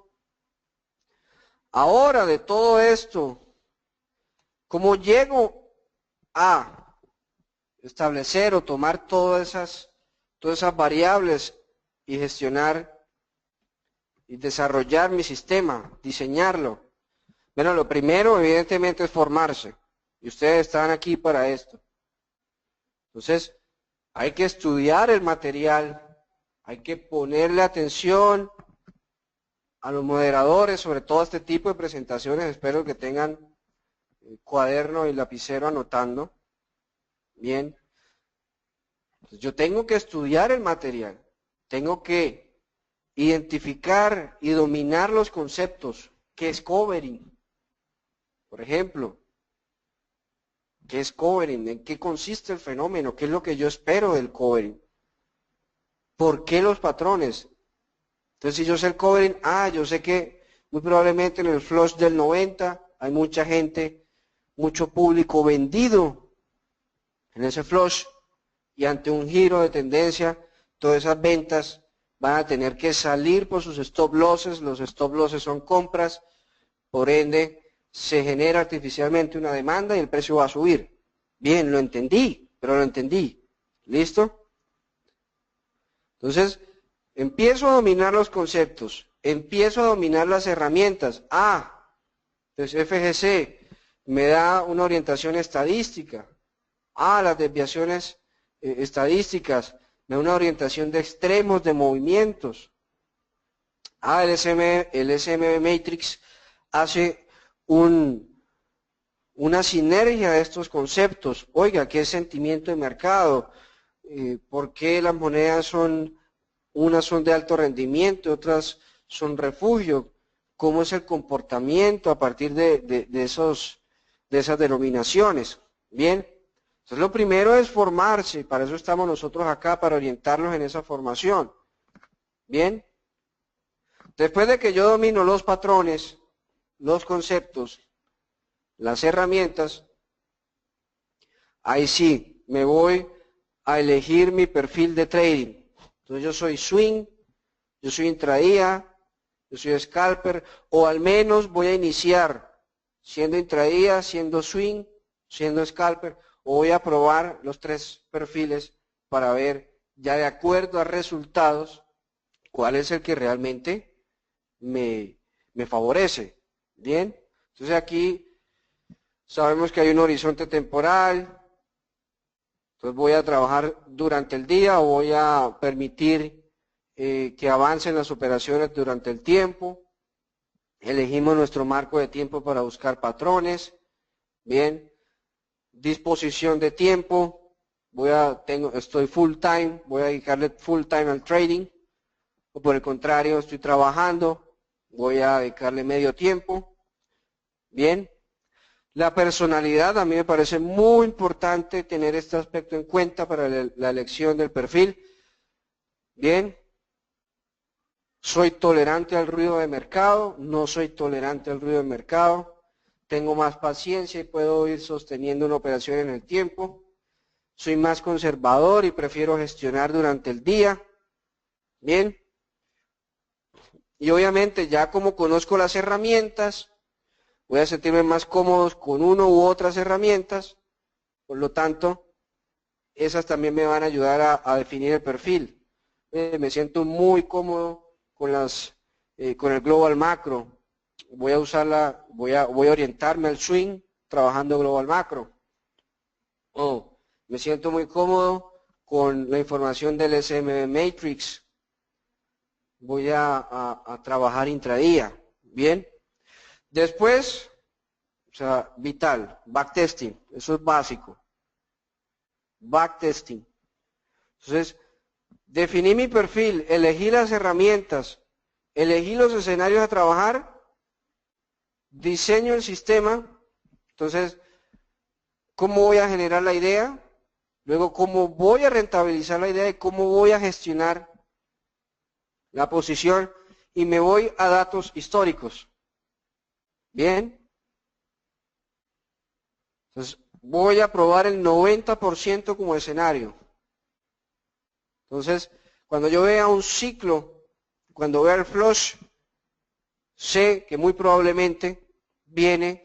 Speaker 1: Ahora de todo esto, ¿cómo llego a establecer o tomar todas esas variables y gestionar y desarrollar mi sistema, diseñarlo? Bueno, lo primero evidentemente es formarse y ustedes están aquí para esto. Entonces, hay que estudiar el material, hay que ponerle atención a los moderadores, sobre todo a este tipo de presentaciones. Espero que tengan cuaderno y lapicero anotando. Bien. Entonces, yo tengo que estudiar el material, tengo que identificar y dominar los conceptos. ¿Qué es covering? Por ejemplo, ¿qué es covering? ¿En qué consiste el fenómeno? ¿Qué es lo que yo espero del covering? ¿Por qué los patrones? Entonces, si yo sé el covering, yo sé que muy probablemente en el flush del 90 hay mucha gente, mucho público vendido en ese flush y ante un giro de tendencia, todas esas ventas van a tener que salir por sus stop losses. Los stop losses son compras, por ende se genera artificialmente una demanda y el precio va a subir. Bien, lo entendí, pero lo entendí. ¿Listo? Entonces, empiezo a dominar los conceptos, empiezo a dominar las herramientas. Entonces FGC me da una orientación estadística. Las desviaciones estadísticas me da una orientación de extremos de movimientos. El SMB Matrix hace una sinergia de estos conceptos. Oiga, ¿qué es sentimiento de mercado? ¿Por qué las monedas unas son de alto rendimiento, otras son refugio? ¿Cómo es el comportamiento a partir de esas denominaciones? Bien, Entonces lo primero es formarse, para eso estamos nosotros acá, para orientarlos en esa formación. Bien. Después de que yo domino los patrones, los conceptos, las herramientas, ahí sí, me voy a elegir mi perfil de trading. Entonces yo soy swing, yo soy intradía, yo soy scalper, o al menos voy a iniciar siendo intradía, siendo swing, siendo scalper, o voy a probar los tres perfiles para ver, ya de acuerdo a resultados, cuál es el que realmente me favorece. Bien, entonces aquí sabemos que hay un horizonte temporal, entonces voy a trabajar durante el día o voy a permitir que avancen las operaciones durante el tiempo. Elegimos nuestro marco de tiempo para buscar patrones. Bien, disposición de tiempo, estoy full time, voy a dedicarle full time al trading, o por el contrario, estoy trabajando, voy a dedicarle medio tiempo. Bien, la personalidad, a mí me parece muy importante tener este aspecto en cuenta para la elección del perfil. Bien, soy tolerante al ruido de mercado, no soy tolerante al ruido de mercado, tengo más paciencia y puedo ir sosteniendo una operación en el tiempo, soy más conservador y prefiero gestionar durante el día. Bien, y obviamente ya como conozco las herramientas, voy a sentirme más cómodo con uno u otras herramientas, por lo tanto, esas también me van a ayudar a definir el perfil. Me siento muy cómodo con con el Global Macro. Voy a usarla, voy a orientarme al swing trabajando Global Macro. Me siento muy cómodo con la información del SM Matrix. Voy a trabajar intradía. Bien. Después, o sea, vital, backtesting, eso es básico. Backtesting. Entonces, definí mi perfil, elegí las herramientas, elegí los escenarios a trabajar, diseño el sistema, entonces, ¿cómo voy a generar la idea? Luego, ¿cómo voy a rentabilizar la idea y cómo voy a gestionar la posición? Y me voy a datos históricos. Bien. Entonces, voy a probar el 90% como escenario. Entonces, cuando yo vea un ciclo, cuando vea el flush, sé que muy probablemente viene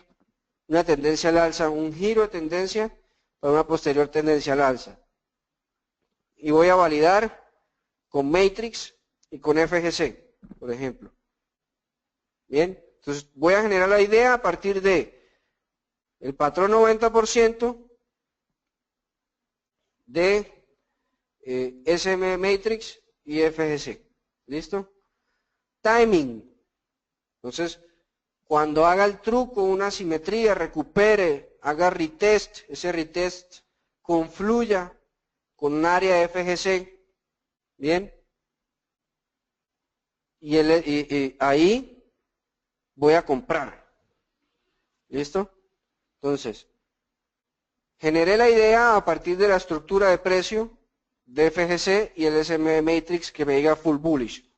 Speaker 1: una tendencia al alza, un giro de tendencia para una posterior tendencia al alza. Y voy a validar con Matrix y con FGC, por ejemplo. Bien, entonces voy a generar la idea a partir de el patrón 90% de SM Matrix y FGC. ¿Listo? Timing. Entonces, cuando haga el truco, una simetría, recupere, haga retest, ese retest confluya con un área de FGC. Bien. Y ahí voy a comprar. ¿Listo? Entonces, generé la idea a partir de la estructura de precio de FGC y el SM Matrix que me diga full bullish.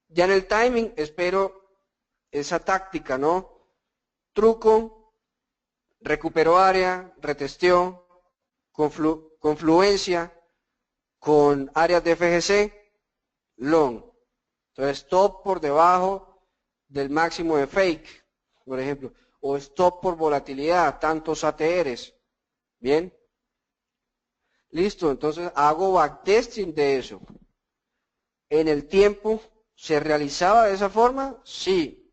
Speaker 1: Ya en el timing espero esa táctica, ¿no? Truco, recuperó área, retesteó, confluencia con áreas de FGC, long. Entonces, stop por debajo del máximo de fake, por ejemplo, o stop por volatilidad, tantos ATRs. Bien. Listo, entonces hago backtesting de eso. En el tiempo, ¿se realizaba de esa forma? Sí.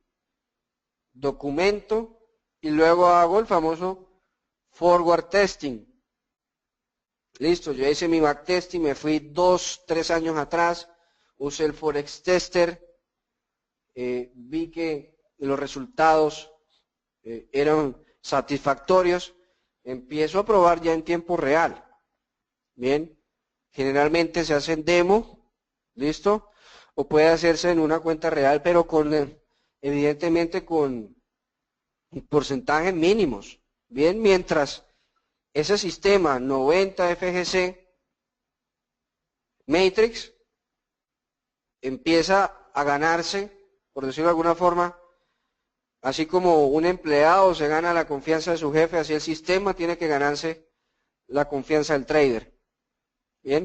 Speaker 1: Documento y luego hago el famoso forward testing. Listo, yo hice mi backtesting, me fui 2, 3 años atrás, usé el Forex Tester, vi que los resultados eran satisfactorios, empiezo a probar ya en tiempo real. Bien, generalmente se hace en demo, ¿listo? O puede hacerse en una cuenta real, pero evidentemente con porcentajes mínimos. Bien, mientras ese sistema 90 FGC Matrix empieza a ganarse, por decirlo de alguna forma, así como un empleado se gana la confianza de su jefe, así el sistema tiene que ganarse la confianza del trader. Bien,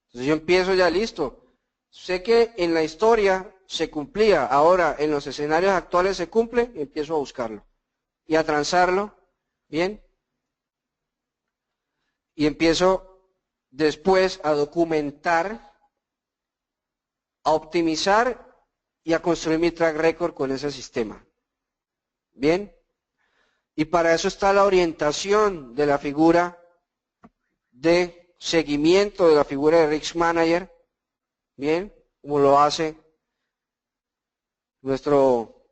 Speaker 1: entonces yo empiezo ya listo. Sé que en la historia se cumplía, ahora en los escenarios actuales se cumple, y empiezo a buscarlo y a transarlo, bien, y empiezo después a documentar, a optimizar y a construir mi track record con ese sistema. Bien, y para eso está la orientación de la figura de seguimiento de la figura de Risk Manager, bien, como lo hace nuestro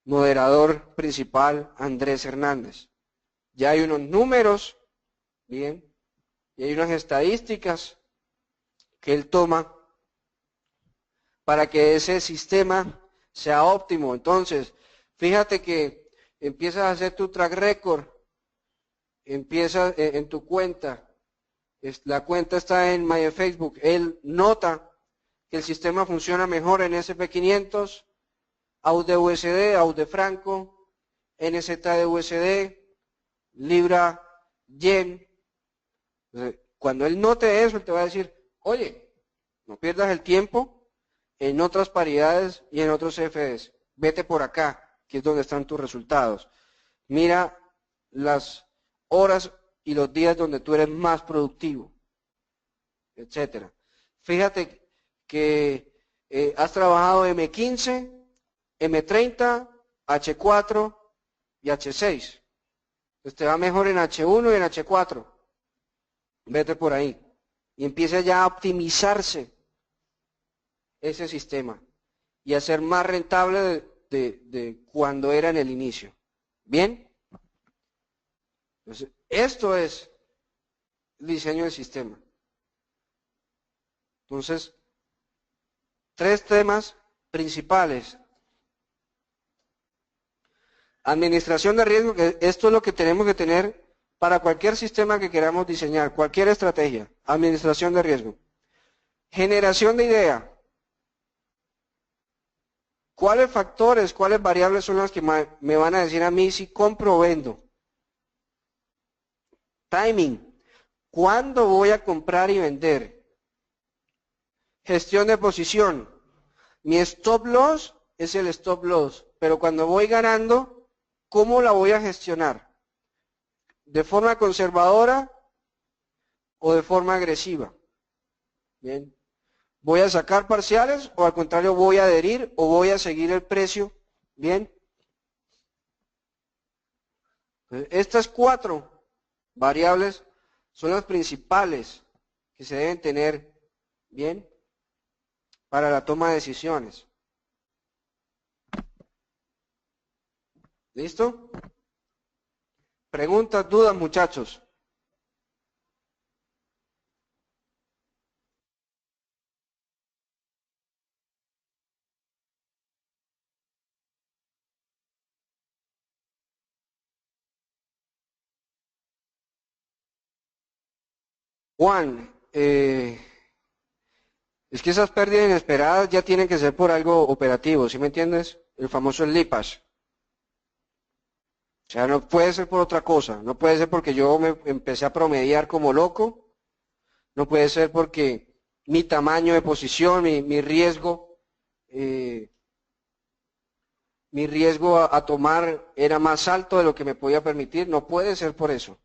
Speaker 1: moderador principal, Andrés Hernández. Ya hay unos números, bien, y hay unas estadísticas que él toma para que ese sistema sea óptimo. Entonces, fíjate que empiezas a hacer tu track record, empiezas en tu cuenta, la cuenta está en My Facebook, él nota que el sistema funciona mejor en SP500, AUD-USD, AUD-Franco, NZD-USD, Libra-Yen. Cuando él note eso, él te va a decir, oye, no pierdas el tiempo en otras paridades y en otros CFDs. Vete por acá, que es donde están tus resultados. Mira las horas y los días donde tú eres más productivo, etcétera. Fíjate que has trabajado M15, M30, H4 y H6. Pues te va mejor en H1 y en H4. Vete por ahí. Y empieza ya a optimizarse ese sistema y a ser más rentable de cuando era en el inicio. ¿Bien? Entonces, esto es el diseño del sistema. Entonces, tres temas principales. Administración de riesgo, que esto es lo que tenemos que tener para cualquier sistema que queramos diseñar, cualquier estrategia. Administración de riesgo. Generación de idea. ¿Cuáles factores, cuáles variables son las que me van a decir a mí si compro o vendo? Timing. ¿Cuándo voy a comprar y vender? Gestión de posición. Mi stop loss es el stop loss, pero cuando voy ganando, ¿cómo la voy a gestionar? ¿De forma conservadora o de forma agresiva? Bien. ¿Voy a sacar parciales o al contrario voy a adherir o voy a seguir el precio? Bien. Estas cuatro variables son las principales que se deben tener, bien, para la toma de decisiones. ¿Listo? Preguntas, dudas, muchachos. Juan, es que esas pérdidas inesperadas ya tienen que ser por algo operativo, ¿sí me entiendes? El famoso slippage. O sea, no puede ser por otra cosa, no puede ser porque yo me empecé a promediar como loco, no puede ser porque mi tamaño de posición, mi riesgo, a tomar era más alto de lo que me podía permitir, no puede ser por eso.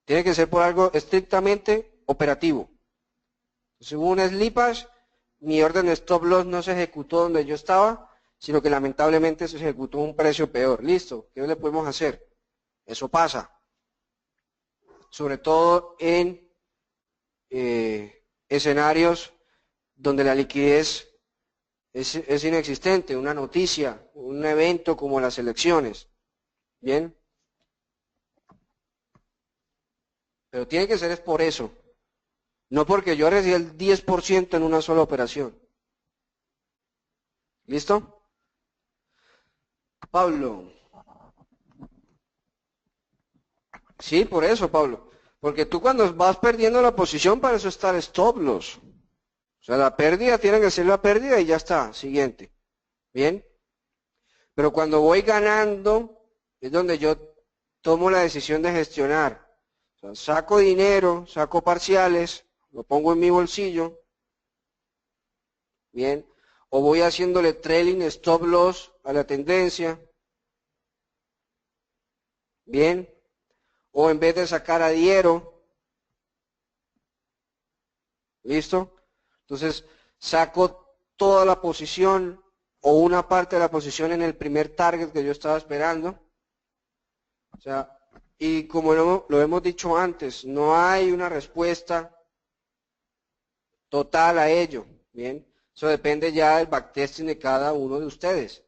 Speaker 1: Tiene que ser por algo estrictamente operativo. Si hubo un slippage, mi orden de stop loss no se ejecutó donde yo estaba, sino que lamentablemente se ejecutó un precio peor. Listo, ¿qué le podemos hacer? Eso pasa. Sobre todo en escenarios donde la liquidez es inexistente, una noticia, un evento como las elecciones. ¿Bien? Pero tiene que ser es por eso. No porque yo recibí el 10% en una sola operación. ¿Listo? Pablo. Sí, por eso, Pablo. Porque tú cuando vas perdiendo la posición, para eso está el stop loss. O sea, la pérdida tiene que ser la pérdida y ya está. Siguiente. ¿Bien? Pero cuando voy ganando, es donde yo tomo la decisión de gestionar. O sea, saco dinero, saco parciales, lo pongo en mi bolsillo. ¿Bien? O voy haciéndole trailing stop loss a la tendencia. ¿Bien? O en vez de sacar adhiero. ¿Listo? Entonces, saco toda la posición o una parte de la posición en el primer target que yo estaba esperando. O sea, y como lo hemos dicho antes, no hay una respuesta total a ello. Bien, eso depende ya del backtesting de cada uno de ustedes.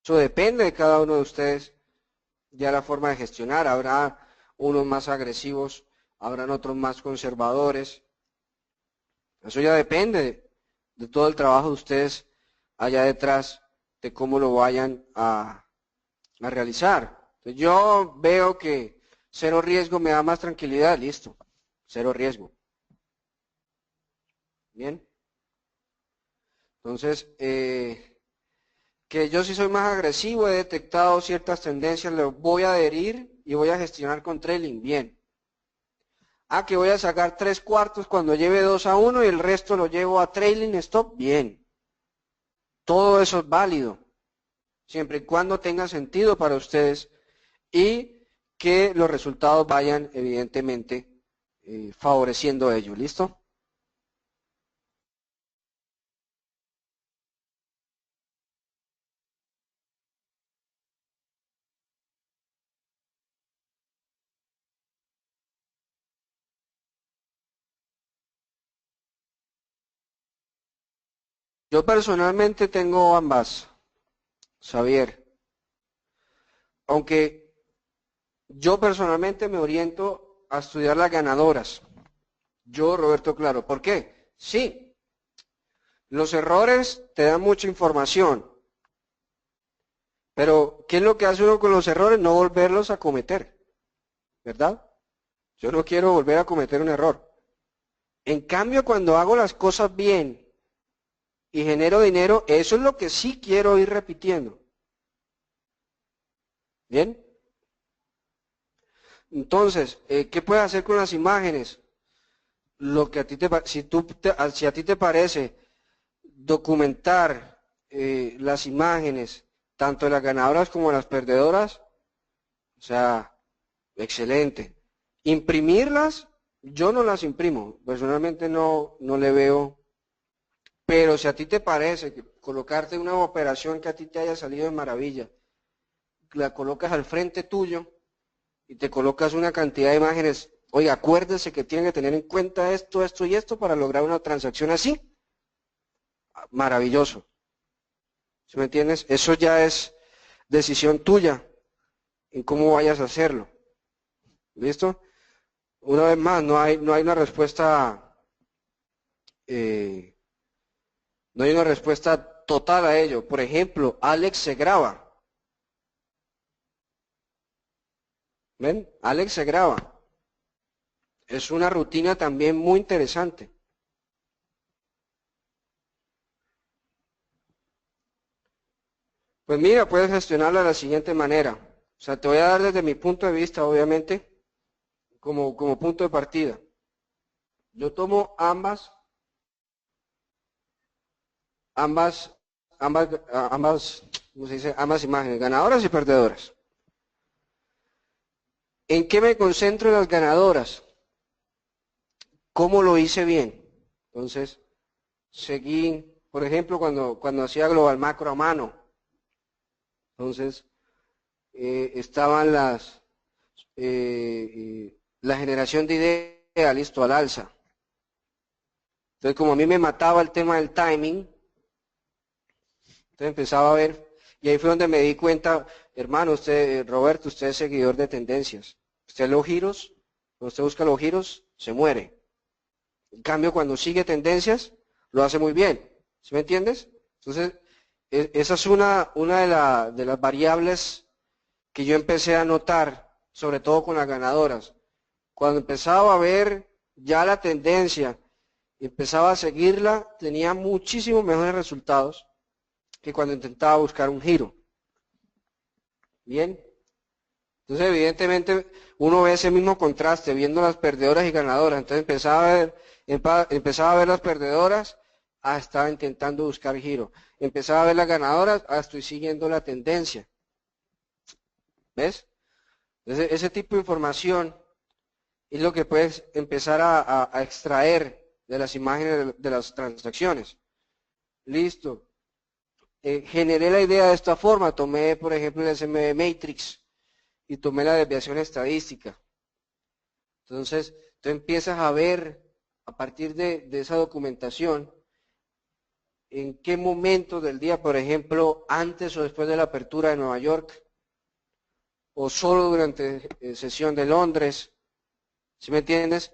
Speaker 1: Eso depende de cada uno de ustedes, ya la forma de gestionar. Habrá unos más agresivos, habrán otros más conservadores. Eso ya depende de todo el trabajo de ustedes allá detrás, de cómo lo vayan a realizar. Entonces, yo veo que cero riesgo me da más tranquilidad, listo, cero riesgo. Bien. Entonces, que yo sí soy más agresivo, he detectado ciertas tendencias, le voy a adherir y voy a gestionar con trailing, bien. Ah, que voy a sacar 3/4 cuando lleve 2-1 y el resto lo llevo a trailing stop, bien. Todo eso es válido, siempre y cuando tenga sentido para ustedes y que los resultados vayan evidentemente favoreciendo a ello, ¿listo? Yo personalmente tengo ambas, Xavier, aunque yo personalmente me oriento a estudiar las ganadoras. Yo, Roberto Claro, ¿por qué? Sí, los errores te dan mucha información, pero ¿qué es lo que hace uno con los errores? No volverlos a cometer, ¿verdad? Yo no quiero volver a cometer un error. En cambio, cuando hago las cosas bien y genero dinero, eso es lo que sí quiero ir repitiendo. ¿Bien? Entonces, ¿qué puedes hacer con las imágenes? Lo que a ti si a ti te parece documentar las imágenes, tanto de las ganadoras como de las perdedoras, o sea, excelente. Imprimirlas, yo no las imprimo, personalmente no le veo, pero si a ti te parece que colocarte una operación que a ti te haya salido de maravilla, la colocas al frente tuyo y te colocas una cantidad de imágenes, oiga, acuérdese que tiene que tener en cuenta esto, esto y esto para lograr una transacción así, maravilloso. ¿Sí me entiendes? Eso ya es decisión tuya en cómo vayas a hacerlo. ¿Listo? Una vez más, no hay una respuesta, eh, no hay una respuesta total a ello. Por ejemplo, Alex se graba. ¿Ven? Alex se graba. Es una rutina también muy interesante. Pues mira, puedes gestionarla de la siguiente manera. O sea, te voy a dar desde mi punto de vista, obviamente, como punto de partida. Yo tomo ambas, ambas, ¿cómo se dice? Ambas imágenes, ganadoras y perdedoras. ¿En qué me concentro en las ganadoras? ¿Cómo lo hice bien? Entonces, seguí, por ejemplo, cuando hacía Global Macro a mano. Entonces, estaban la generación de ideas, listo, al alza. Entonces, como a mí me mataba el tema del timing, entonces empezaba a ver, y ahí fue donde me di cuenta, hermano, usted, Roberto, usted es seguidor de tendencias. Usted los giros, cuando usted busca los giros, se muere. En cambio, cuando sigue tendencias, lo hace muy bien. ¿Sí me entiendes? Entonces, esa es una de las variables que yo empecé a notar, sobre todo con las ganadoras. Cuando empezaba a ver ya la tendencia, empezaba a seguirla, tenía muchísimos mejores resultados que cuando intentaba buscar un giro. Bien. Entonces, evidentemente, uno ve ese mismo contraste, viendo las perdedoras y ganadoras. Entonces, empezaba a ver las perdedoras, estaba intentando buscar giro. Empezaba a ver las ganadoras, estoy siguiendo la tendencia. ¿Ves? Entonces, ese tipo de información es lo que puedes empezar a extraer de las imágenes de las transacciones. Listo. Generé la idea de esta forma. Tomé, por ejemplo, el SMB Matrix y tomé la desviación estadística. Entonces, tú empiezas a ver a partir de esa documentación en qué momento del día, por ejemplo, antes o después de la apertura de Nueva York, o solo durante sesión de Londres, ¿sí me entiendes?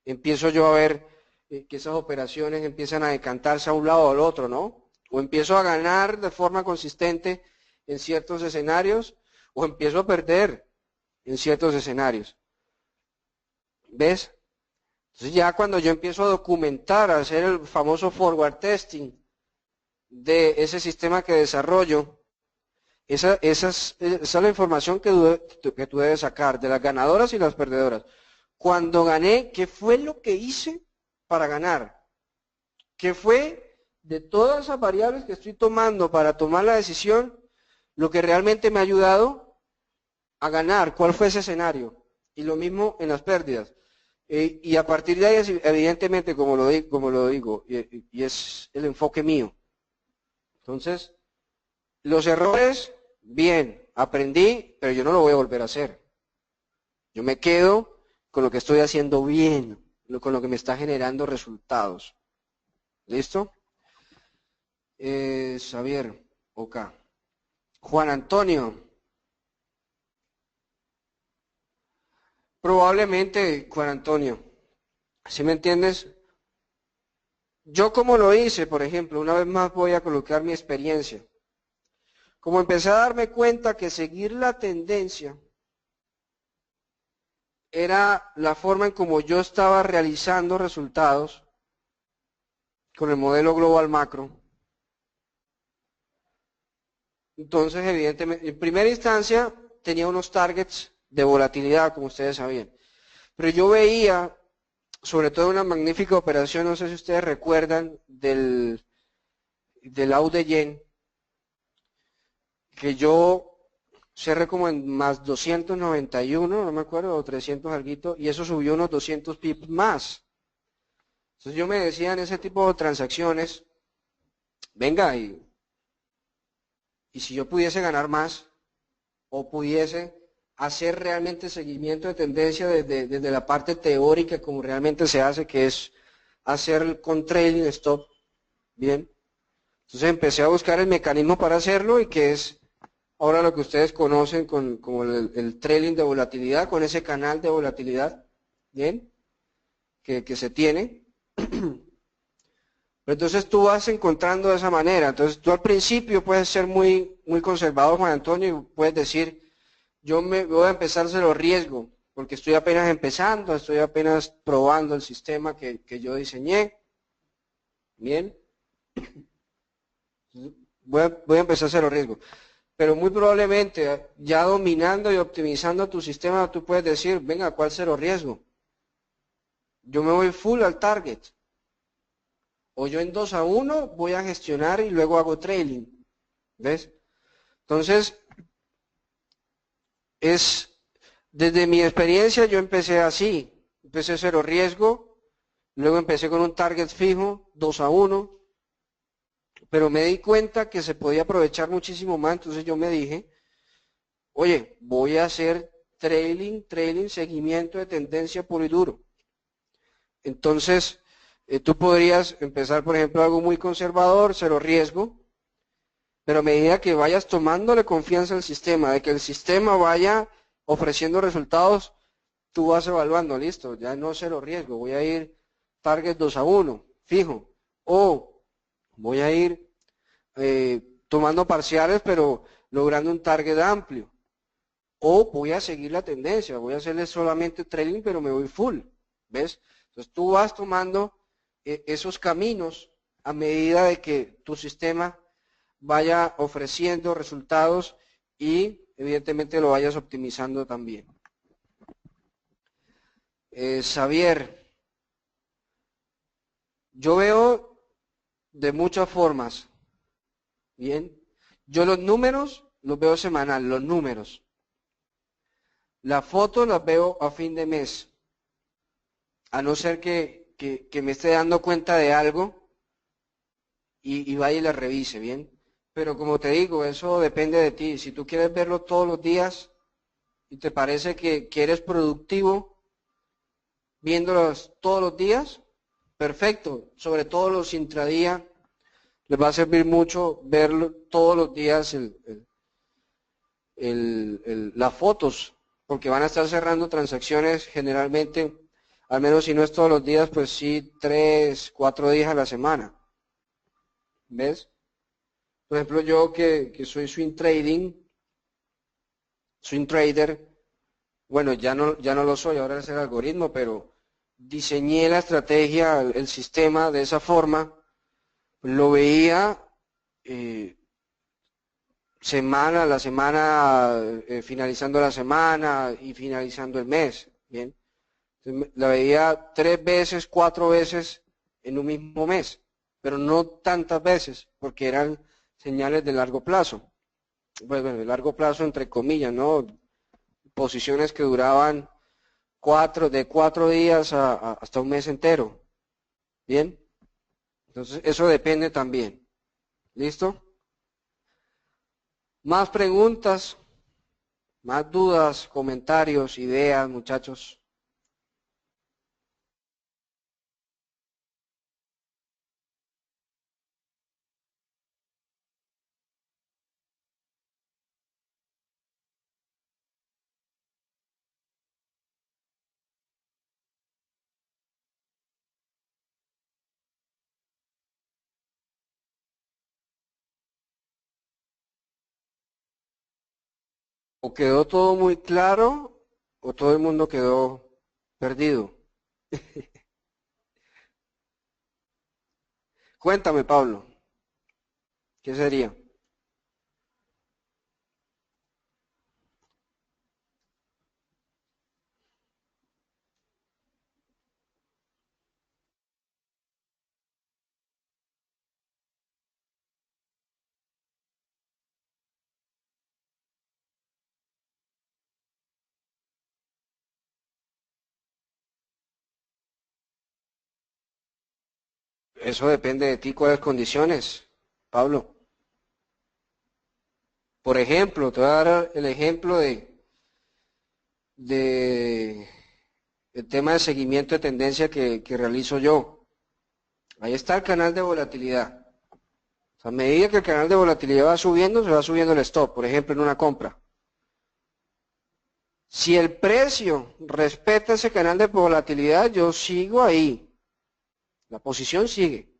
Speaker 1: Empiezo yo a ver que esas operaciones empiezan a decantarse a un lado o al otro, ¿no? O empiezo a ganar de forma consistente en ciertos escenarios, o empiezo a perder en ciertos escenarios. ¿Ves? Entonces ya cuando yo empiezo a documentar, a hacer el famoso forward testing de ese sistema que desarrollo, esa es la información que tú debes sacar de las ganadoras y las perdedoras. Cuando gané, ¿qué fue lo que hice para ganar? ¿Qué fue de todas esas variables que estoy tomando para tomar la decisión, lo que realmente me ha ayudado a ganar? ¿Cuál fue ese escenario? Y lo mismo en las pérdidas. Y a partir de ahí, evidentemente, como lo digo, y es el enfoque mío. Entonces, los errores, bien, aprendí, pero yo no lo voy a volver a hacer. Yo me quedo con lo que estoy haciendo bien, con lo que me está generando resultados. ¿Listo? Xavier, ok. Juan Antonio. Probablemente, Juan Antonio. ¿Sí me entiendes? Yo como lo hice, por ejemplo, una vez más voy a colocar mi experiencia. Como empecé a darme cuenta que seguir la tendencia era la forma en como yo estaba realizando resultados con el modelo global macro. Entonces, evidentemente, en primera instancia tenía unos targets de volatilidad, como ustedes sabían. Pero yo veía, sobre todo una magnífica operación, no sé si ustedes recuerdan, del AUD yen, que yo cerré como en más 291, no me acuerdo, o 300 alguito, y eso subió unos 200 pips más. Entonces yo me decía en ese tipo de transacciones, venga, y si yo pudiese ganar más, o pudiese hacer realmente seguimiento de tendencia desde la parte teórica, como realmente se hace, que es hacer con trailing stop, bien. Entonces empecé a buscar el mecanismo para hacerlo y que es ahora lo que ustedes conocen como el trailing de volatilidad, con ese canal de volatilidad, bien, que se tiene. Pero entonces tú vas encontrando de esa manera. Entonces tú al principio puedes ser muy conservador, Juan Antonio, y puedes decir, yo me voy a empezar a cero riesgo, porque estoy apenas empezando, estoy apenas probando el sistema que yo diseñé. Bien. Voy a empezar a cero riesgo. Pero muy probablemente ya dominando y optimizando tu sistema, tú puedes decir, venga, ¿cuál cero riesgo? Yo me voy full al target. O yo en 2-1 voy a gestionar y luego hago trailing. ¿Ves? Entonces, desde mi experiencia yo empecé así. Empecé cero riesgo, luego empecé con un target fijo, 2-1. Pero me di cuenta que se podía aprovechar muchísimo más, entonces yo me dije, oye, voy a hacer trailing, seguimiento de tendencia puro y duro. Entonces, tú podrías empezar, por ejemplo, algo muy conservador, cero riesgo, pero a medida que vayas tomándole confianza al sistema, de que el sistema vaya ofreciendo resultados, tú vas evaluando, listo, ya no cero riesgo, voy a ir target 2-1, fijo, o voy a ir tomando parciales, pero logrando un target amplio. O voy a seguir la tendencia, voy a hacerle solamente trading, pero me voy full. ¿Ves? Entonces tú vas tomando esos caminos a medida de que tu sistema vaya ofreciendo resultados y evidentemente lo vayas optimizando también. Xavier, yo veo de muchas formas. Bien, yo los números los veo semanal, los números. Las fotos las veo a fin de mes. A no ser que me esté dando cuenta de algo y vaya y la revise, ¿bien? Pero como te digo, eso depende de ti. Si tú quieres verlo todos los días y te parece que eres productivo viéndolos todos los días, perfecto. Sobre todo los intradía, les va a servir mucho verlo todos los días las fotos, porque van a estar cerrando transacciones generalmente, al menos si no es todos los días, pues sí 3, 4 días a la semana. ¿Ves? Por ejemplo, yo que soy swing trader, bueno, ya no lo soy, ahora es el algoritmo, pero diseñé la estrategia, el sistema de esa forma, lo veía semana, la semana, finalizando la semana y finalizando el mes, ¿bien? Entonces, la veía 3 veces, 4 veces en un mismo mes, pero no tantas veces, porque eran señales de largo plazo. Bueno, de largo plazo entre comillas, ¿no? Posiciones que duraban de 4 días hasta un mes entero, ¿bien? Entonces, eso depende también. ¿Listo? Más preguntas, más dudas, comentarios, ideas, muchachos. O quedó todo muy claro o todo el mundo quedó perdido. Cuéntame, Pablo, ¿qué sería? Eso depende de ti, cuáles condiciones, Pablo. Por ejemplo, te voy a dar el ejemplo de el tema de seguimiento de tendencia que realizo yo. Ahí está el canal de volatilidad. A medida que el canal de volatilidad va subiendo, se va subiendo el stop, por ejemplo, en una compra. Si el precio respeta ese canal de volatilidad, yo sigo ahí. La posición sigue.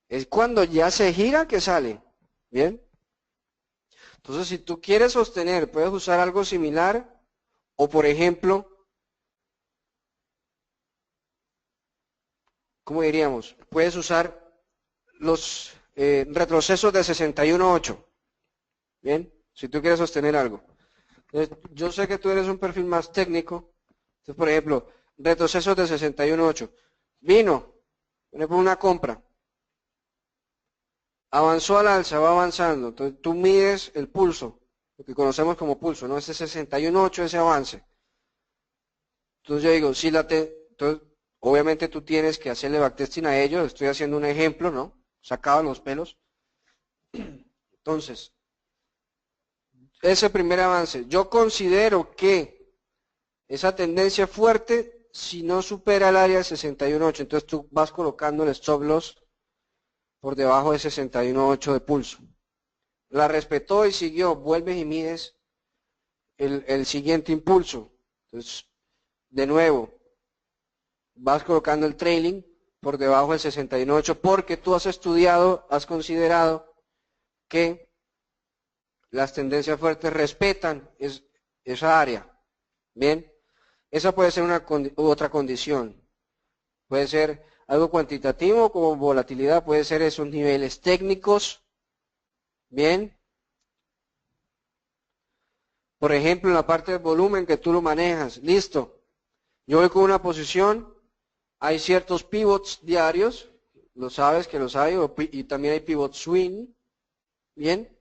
Speaker 1: Es cuando ya se gira que sale. ¿Bien? Entonces, si tú quieres sostener, puedes usar algo similar o, por ejemplo, ¿cómo diríamos? Puedes usar los retrocesos de 61.8. ¿Bien? Si tú quieres sostener algo. Entonces, yo sé que tú eres un perfil más técnico. Entonces, por ejemplo, retrocesos de 61.8. Vino, por ejemplo, una compra. Avanzó al alza, va avanzando. Entonces, tú mides el pulso, lo que conocemos como pulso, ¿no? Ese 61.8, ese avance. Entonces, yo digo, si entonces, obviamente tú tienes que hacerle backtesting a ellos. Estoy haciendo un ejemplo, ¿no? Sacado los pelos. Entonces, ese primer avance, yo considero que esa tendencia fuerte, si no supera el área de 61.8, entonces tú vas colocando el stop loss por debajo de 61.8 de pulso. La respetó y siguió, vuelves y mides el siguiente impulso. Entonces, de nuevo, vas colocando el trailing por debajo del 61.8 porque tú has estudiado, has considerado que las tendencias fuertes respetan esa área. Bien, esa puede ser otra condición. Puede ser algo cuantitativo como volatilidad, puede ser esos niveles técnicos. Bien, por ejemplo, en la parte del volumen que tú lo manejas, listo. Yo voy con una posición, hay ciertos pivots diarios, lo sabes que los hay, y también hay pivot swing. Bien,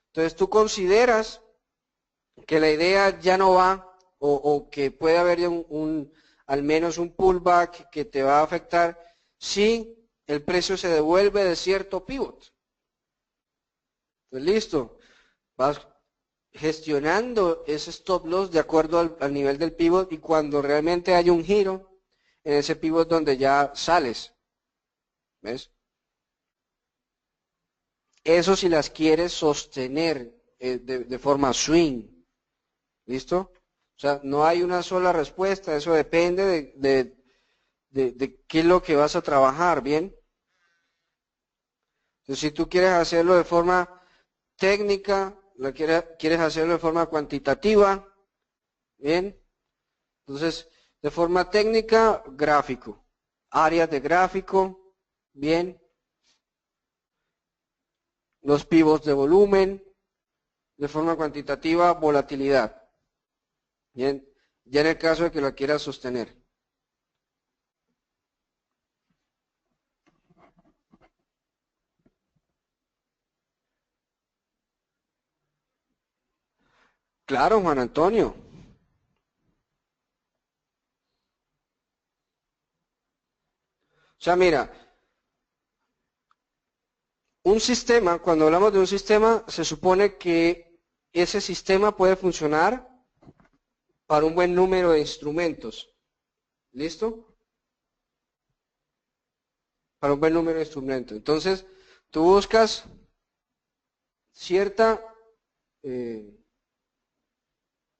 Speaker 1: entonces tú consideras que la idea ya no va, o que puede haber ya al menos un pullback que te va a afectar si el precio se devuelve de cierto pivot. Pues listo, vas gestionando ese stop loss de acuerdo al nivel del pivot, y cuando realmente hay un giro en ese pivot donde ya sales. ¿Ves? Eso si las quieres sostener de forma swing. ¿Listo? O sea, no hay una sola respuesta, eso depende de qué es lo que vas a trabajar, ¿bien? Entonces, si tú quieres hacerlo de forma técnica, quieres hacerlo de forma cuantitativa, ¿bien? Entonces, de forma técnica, gráfico, áreas de gráfico, ¿bien? Los pivots de volumen, de forma cuantitativa, volatilidad, ¿bien? Ya en el caso de que lo quieras sostener. Claro, Juan Antonio. O sea, mira, un sistema, cuando hablamos de un sistema, se supone que ese sistema puede funcionar para un buen número de instrumentos. ¿Listo? Para un buen número de instrumentos. Entonces, tú buscas cierta,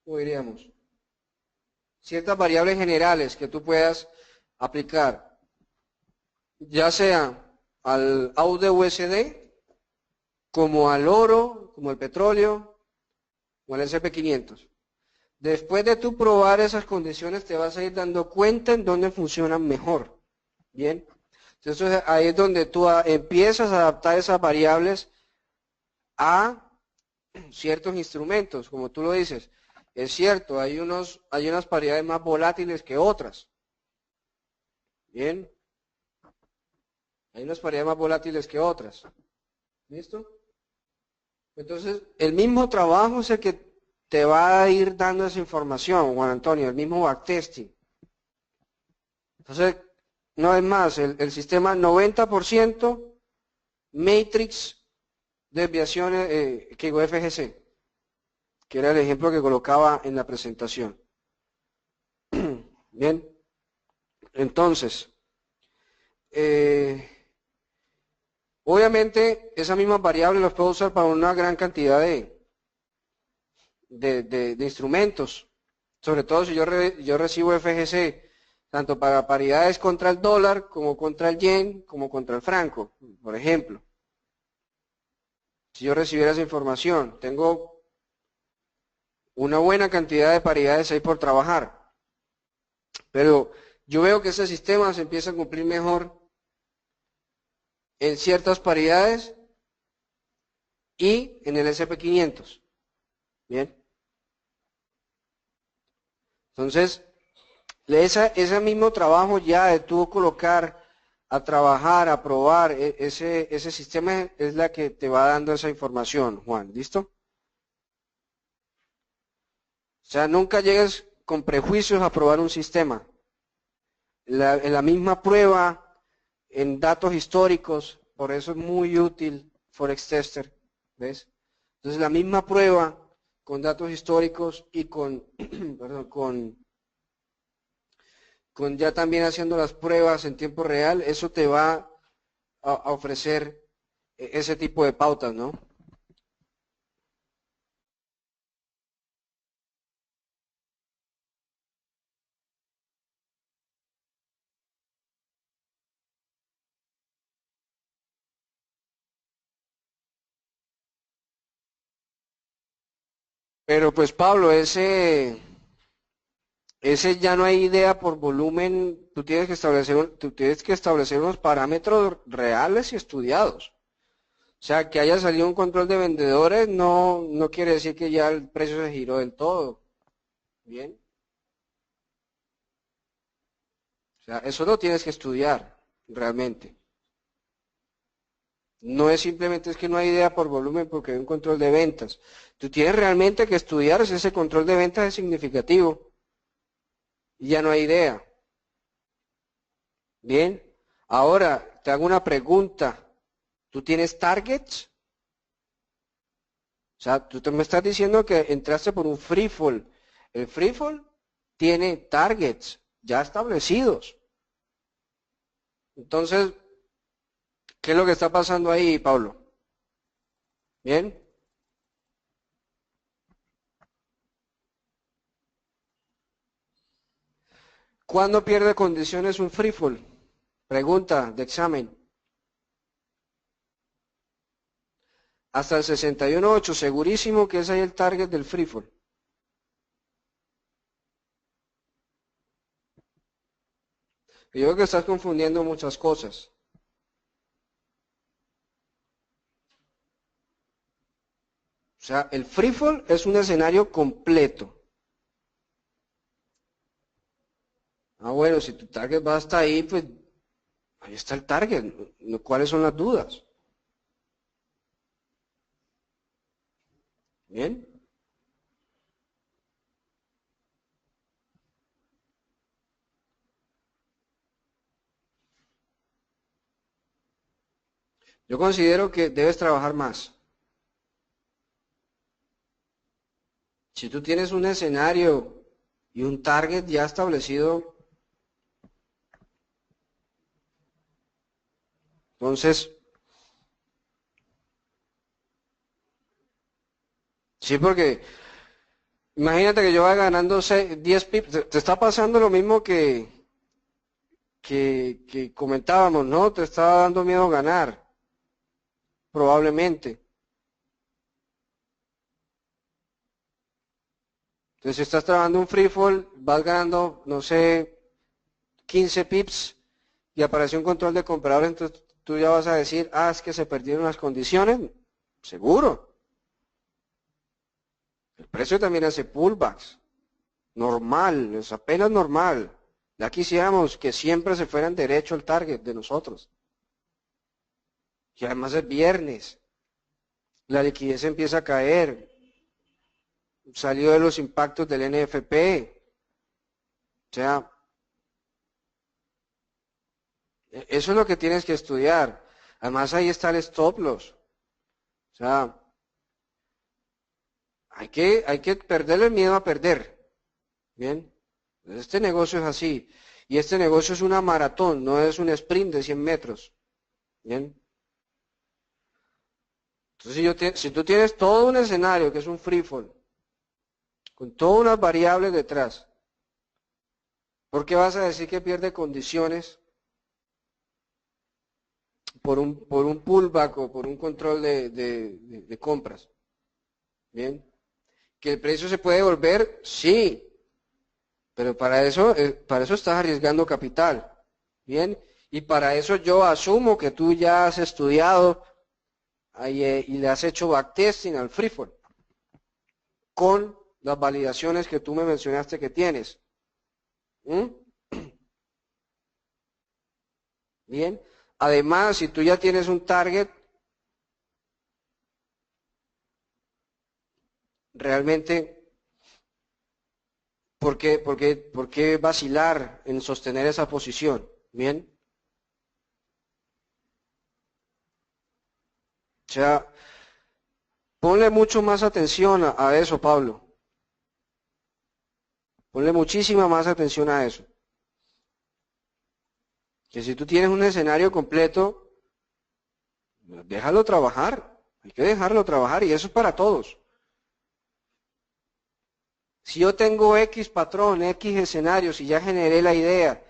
Speaker 1: ¿cómo diríamos? Ciertas variables generales que tú puedas aplicar, ya sea al AUD-USD, como al oro, como al petróleo, o al S&P 500. Después de tú probar esas condiciones, te vas a ir dando cuenta en dónde funcionan mejor. Bien. Entonces ahí es donde tú empiezas a adaptar esas variables a ciertos instrumentos, como tú lo dices. Es cierto, hay unas paridades más volátiles que otras. Bien. Hay unas paridades más volátiles que otras. ¿Listo? Entonces, el mismo trabajo es el que te va a ir dando esa información, Juan Antonio, el mismo backtesting. Entonces, no es más, el sistema 90% matrix desviaciones, que digo FGC, que era el ejemplo que colocaba en la presentación. Bien, entonces, obviamente esas mismas variables las puedo usar para una gran cantidad de instrumentos, sobre todo si yo recibo FGC, tanto para paridades contra el dólar, como contra el yen, como contra el franco, por ejemplo. Si yo recibiera esa información, tengo una buena cantidad de paridades ahí por trabajar, pero yo veo que ese sistema se empieza a cumplir mejor en ciertas paridades y en el S&P 500. Bien, entonces ese mismo trabajo ya de tú colocar a trabajar, a probar ese sistema es la que te va dando esa información, Juan. ¿Listo? O sea, nunca llegues con prejuicios a probar un sistema. En la misma prueba, en datos históricos, por eso es muy útil Forex Tester, ¿ves? Entonces, la misma prueba con datos históricos y perdón, con ya también haciendo las pruebas en tiempo real, eso te va a ofrecer ese tipo de pautas, ¿no? Pero pues Pablo, ese ya no hay idea por volumen, tú tienes que establecer unos parámetros reales y estudiados. O sea, que haya salido un control de vendedores no quiere decir que ya el precio se giró del todo. Bien. O sea, eso lo tienes que estudiar realmente. No es simplemente es que no hay idea por volumen porque hay un control de ventas. Tú tienes realmente que estudiar si ese control de ventas es significativo y ya no hay idea. Bien. Ahora, te hago una pregunta. ¿Tú tienes targets? O sea, tú te me estás diciendo que entraste por un free fall. El free fall tiene targets ya establecidos. Entonces, ¿qué es lo que está pasando ahí, Pablo? Bien. ¿Cuándo pierde condiciones un free fall? Pregunta de examen. Hasta el 61.8, segurísimo que es ahí el target del free fall. Yo creo que estás confundiendo muchas cosas. O sea, el free fall es un escenario completo. Ah, bueno, si tu target va hasta ahí, pues ahí está el target. ¿Cuáles son las dudas? Bien. Yo considero que debes trabajar más. Si tú tienes un escenario y un target ya establecido, entonces, sí, porque imagínate que yo vaya ganando 10 pips, te está pasando lo mismo que comentábamos, ¿no? Te está dando miedo ganar, probablemente. Entonces, si estás trabajando un free fall, vas ganando, no sé, 15 pips y apareció un control de comprador, entonces tú ya vas a decir, ah, es que se perdieron las condiciones. Seguro. El precio también hace pullbacks. Normal, es apenas normal. Ya quisiéramos que siempre se fueran derecho al target de nosotros. Y además es viernes. La liquidez empieza a caer. Salió de los impactos del NFP. O sea, eso es lo que tienes que estudiar. Además ahí está el stop loss. O sea, hay que perderle el miedo a perder. Bien. Este negocio es así. Y este negocio es una maratón, no es un sprint de 100 metros. Bien. Entonces, si tú tienes todo un escenario que es un free fall, con todas unas variables detrás, ¿por qué vas a decir que pierde condiciones por un pullback o por un control de compras? Bien. ¿Que el precio se puede volver? Sí, pero para eso estás arriesgando capital. Bien. Y para eso yo asumo que tú ya has estudiado y le has hecho backtesting al free fall con las validaciones que tú me mencionaste que tienes. ¿Mm? Bien. Además, si tú ya tienes un target, realmente, ¿por qué vacilar en sostener esa posición? Bien. O sea, ponle mucho más atención a eso, Pablo. Ponle muchísima más atención a eso. Que si tú tienes un escenario completo, déjalo trabajar. Hay que dejarlo trabajar y eso es para todos. Si yo tengo X patrón, X escenario, si ya generé la idea,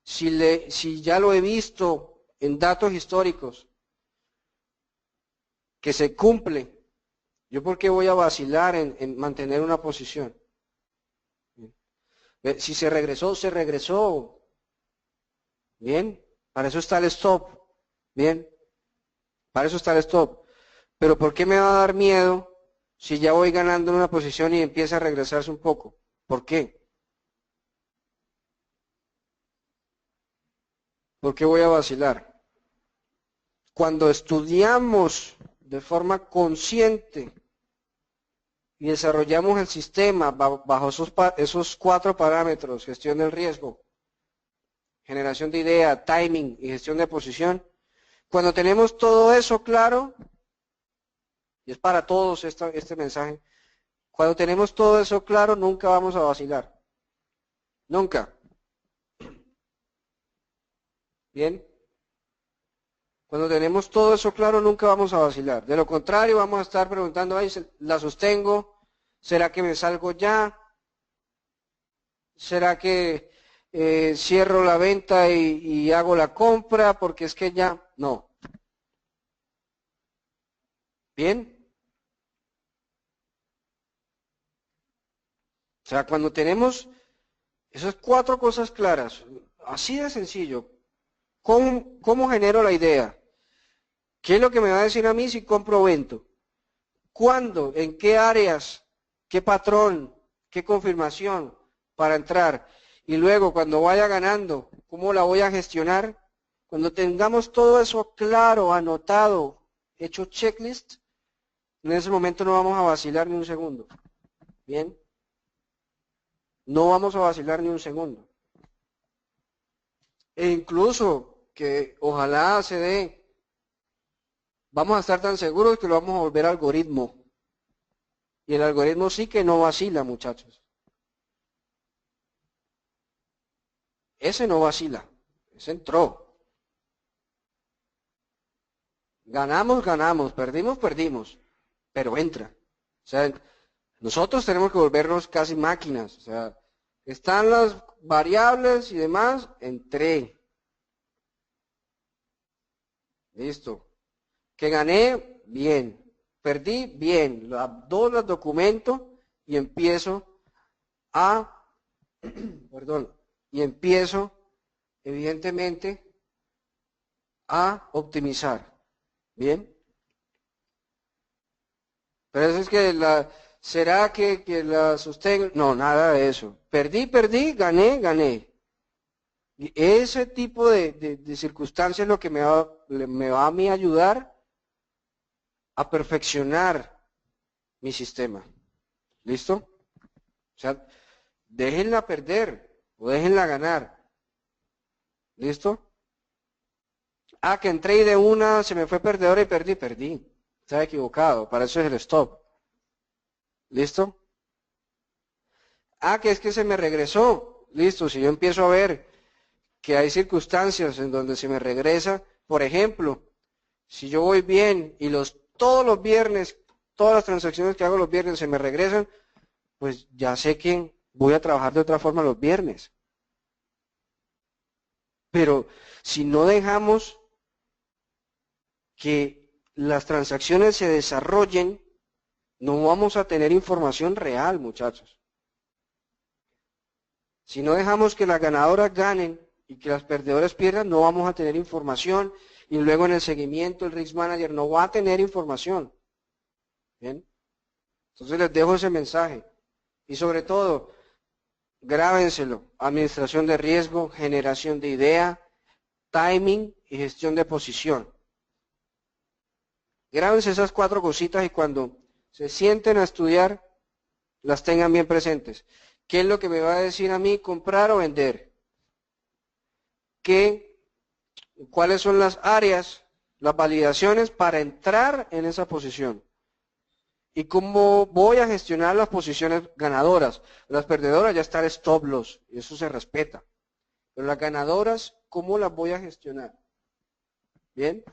Speaker 1: si ya lo he visto en datos históricos, que se cumple ¿Yo por qué voy a vacilar en mantener una posición? Si se regresó, se regresó. Bien, para eso está el stop. Bien, para eso está el stop. Pero ¿por qué me va a dar miedo si ya voy ganando en una posición y empieza a regresarse un poco? ¿Por qué? ¿Por qué voy a vacilar? Cuando estudiamos de forma consciente y desarrollamos el sistema bajo esos 4 parámetros: gestión del riesgo, generación de idea, timing y gestión de posición. Cuando tenemos todo eso claro, y es para todos este mensaje, cuando tenemos todo eso claro, nunca vamos a vacilar. Nunca. Bien. Cuando tenemos todo eso claro, nunca vamos a vacilar. De lo contrario, vamos a estar preguntando, ay, ¿la sostengo? ¿Será que me salgo ya? ¿Será que cierro la venta y hago la compra? Porque es que ya, no. ¿Bien? O sea, cuando tenemos esas 4 cosas claras, así de sencillo, ¿cómo genero la idea? ¿Qué es lo que me va a decir a mí si compro o vendo? ¿Cuándo? ¿En qué áreas? ¿Qué patrón? ¿Qué confirmación para entrar? Y luego, cuando vaya ganando, ¿cómo la voy a gestionar? Cuando tengamos todo eso claro, anotado, hecho checklist, en ese momento no vamos a vacilar ni un segundo. ¿Bien? No vamos a vacilar ni un segundo. E incluso, que ojalá se dé, vamos a estar tan seguros que lo vamos a volver algoritmo. Y el algoritmo sí que no vacila, muchachos. Ese no vacila, ese entró. Ganamos, ganamos, perdimos, perdimos, pero entra. O sea, nosotros tenemos que volvernos casi máquinas. O sea, están las variables y demás, entré. Listo. Que gané, bien. Perdí, bien. Las documento y empiezo a, perdón, y empiezo, evidentemente, a optimizar. Bien. Pero eso es que ¿será que la sostengo? No, nada de eso. Perdí, perdí, gané, gané. Y ese tipo de circunstancias es lo que me va a mí ayudar a perfeccionar mi sistema. ¿Listo? O sea, déjenla perder o déjenla ganar. ¿Listo? Ah, que entré y de una se me fue perdedora y perdí, perdí. Estaba equivocado, para eso es el stop. ¿Listo? Ah, que es que se me regresó. Listo, si yo empiezo a ver que hay circunstancias en donde se me regresa, por ejemplo, si yo voy bien y todos los viernes, todas las transacciones que hago los viernes se me regresan, pues ya sé que voy a trabajar de otra forma los viernes. Pero si no dejamos que las transacciones se desarrollen, no vamos a tener información real, muchachos. Si no dejamos que las ganadoras ganen y que las perdedoras pierdan, no vamos a tener información y luego en el seguimiento el Risk Manager no va a tener información. ¿Bien? Entonces les dejo ese mensaje. Y sobre todo, grábenselo. Administración de riesgo, generación de idea, timing y gestión de posición. Grábense esas 4 cositas y cuando se sienten a estudiar, las tengan bien presentes. ¿Qué es lo que me va a decir a mí comprar o vender? ¿Cuáles son las áreas, las validaciones para entrar en esa posición? ¿Y cómo voy a gestionar las posiciones ganadoras? Las perdedoras ya está el stop loss, y eso se respeta. Pero las ganadoras, ¿cómo las voy a gestionar? ¿Bien?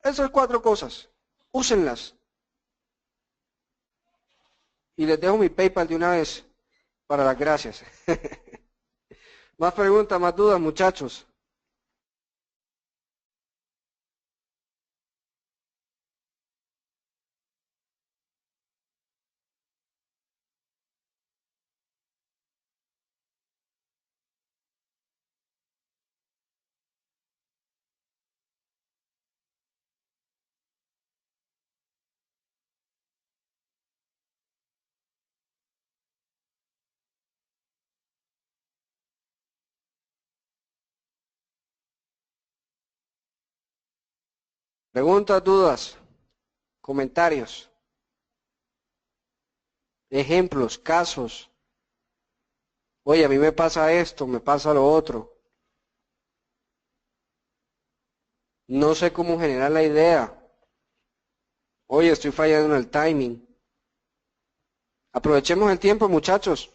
Speaker 1: Esas 4 cosas, úsenlas. Y les dejo mi PayPal de una vez para las gracias. Más preguntas, más dudas, muchachos. Preguntas, dudas, comentarios, ejemplos, casos. Oye, a mí me pasa esto, me pasa lo otro. No sé cómo generar la idea. Oye, estoy fallando en el timing. Aprovechemos el tiempo, muchachos.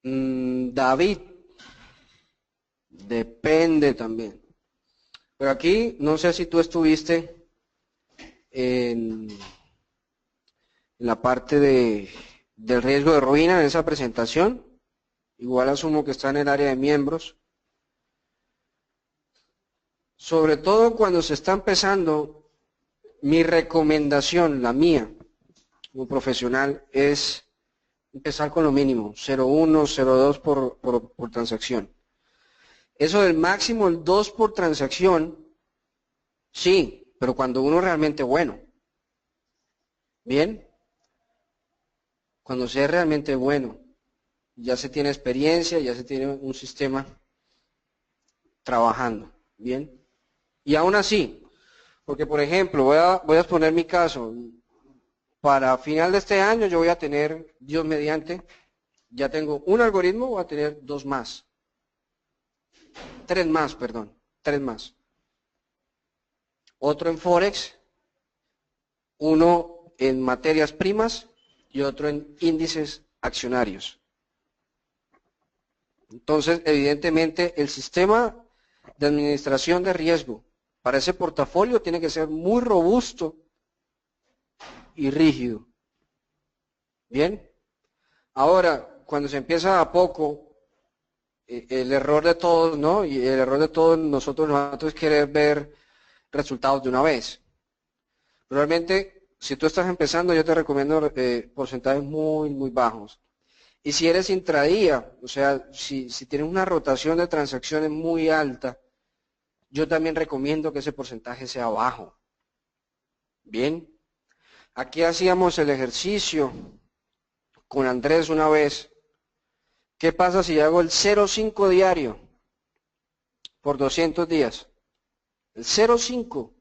Speaker 1: David, depende también. Pero aquí, no sé si tú estuviste en la parte del riesgo de ruina en esa presentación. Igual asumo que está en el área de miembros. Sobre todo cuando se está empezando, mi recomendación, la mía, como profesional, es empezar con lo mínimo, 0,1, 0,2 por transacción. Eso del máximo, el 2 por transacción, sí, pero cuando uno es realmente bueno. Bien, cuando sea realmente bueno, ya se tiene experiencia, ya se tiene un sistema trabajando. Bien, y aún así, porque por ejemplo, voy a exponer mi caso, para final de este año yo voy a tener, Dios mediante, ya tengo un algoritmo, voy a tener tres más, perdón, tres más. Otro en Forex, uno en materias primas y otro en índices accionarios. Entonces, evidentemente, el sistema de administración de riesgo para ese portafolio tiene que ser muy robusto y rígido. Bien, ahora, cuando se empieza a poco, el error de todos, ¿no? Y el error de todos nosotros es querer ver resultados de una vez. Realmente, si tú estás empezando, yo te recomiendo porcentajes muy bajos. Y si eres intradía, o sea, si tienes una rotación de transacciones muy alta, yo también recomiendo que ese porcentaje sea bajo. Bien, aquí hacíamos el ejercicio con Andrés una vez. ¿Qué pasa si hago el 0,5 diario por 200 días? El 0,5, o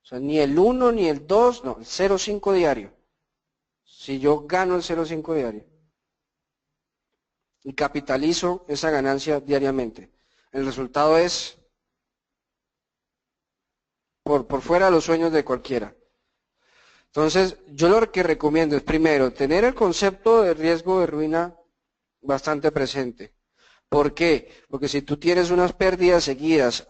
Speaker 1: sea, ni el 1 ni el 2, no, el 0,5 diario. Si yo gano el 0,5 diario y capitalizo esa ganancia diariamente, el resultado es por fuera de los sueños de cualquiera. Entonces, yo lo que recomiendo es primero tener el concepto de riesgo de ruina bastante presente. ¿Por qué? Porque si tú tienes unas pérdidas seguidas,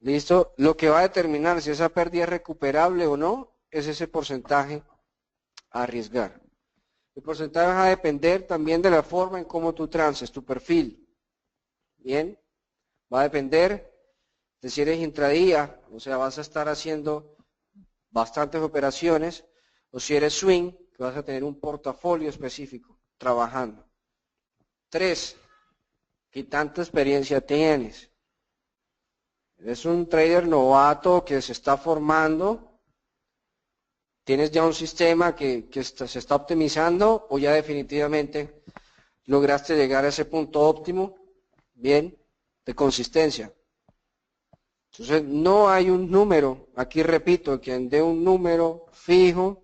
Speaker 1: ¿listo? Lo que va a determinar si esa pérdida es recuperable o no es ese porcentaje a arriesgar. El porcentaje va a depender también de la forma en cómo tú transes, tu perfil. Bien, va a depender de si eres intradía, o sea, vas a estar haciendo bastantes operaciones, o si eres swing, que vas a tener un portafolio específico trabajando. 3. ¿Qué tanta experiencia tienes? ¿Eres un trader novato que se está formando? ¿Tienes ya un sistema que se está optimizando o ya definitivamente lograste llegar a ese punto óptimo? Bien, de consistencia. Entonces, no hay un número, aquí repito, quien dé un número fijo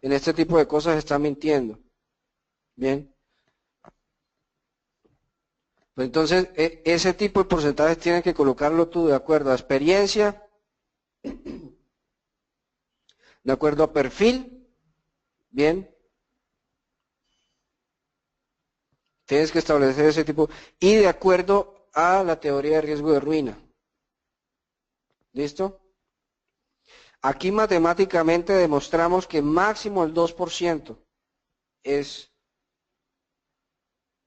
Speaker 1: en este tipo de cosas está mintiendo. Bien. Pues entonces, ese tipo de porcentajes tienes que colocarlo tú de acuerdo a experiencia, de acuerdo a perfil, bien. Tienes que establecer ese tipo, y de acuerdo a la teoría de riesgo de ruina. ¿Listo? Aquí matemáticamente demostramos que máximo el 2% es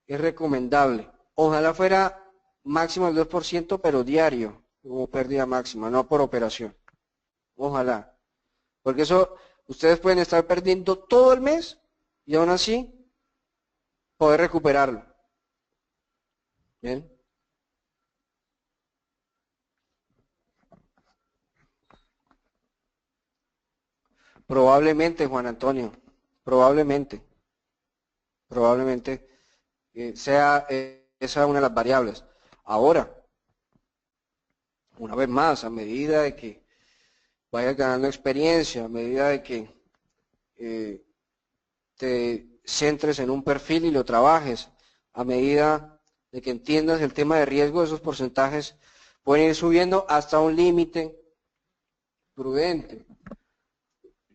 Speaker 1: recomendable. Ojalá fuera máximo el 2%, pero diario, como pérdida máxima, no por operación. Ojalá. Porque eso, ustedes pueden estar perdiendo todo el mes y aún así poder recuperarlo. Bien. Probablemente, Juan Antonio, probablemente sea esa una de las variables. Ahora, una vez más, a medida de que vayas ganando experiencia, a medida de que te centres en un perfil y lo trabajes, a medida de que entiendas el tema de riesgo, esos porcentajes pueden ir subiendo hasta un límite prudente.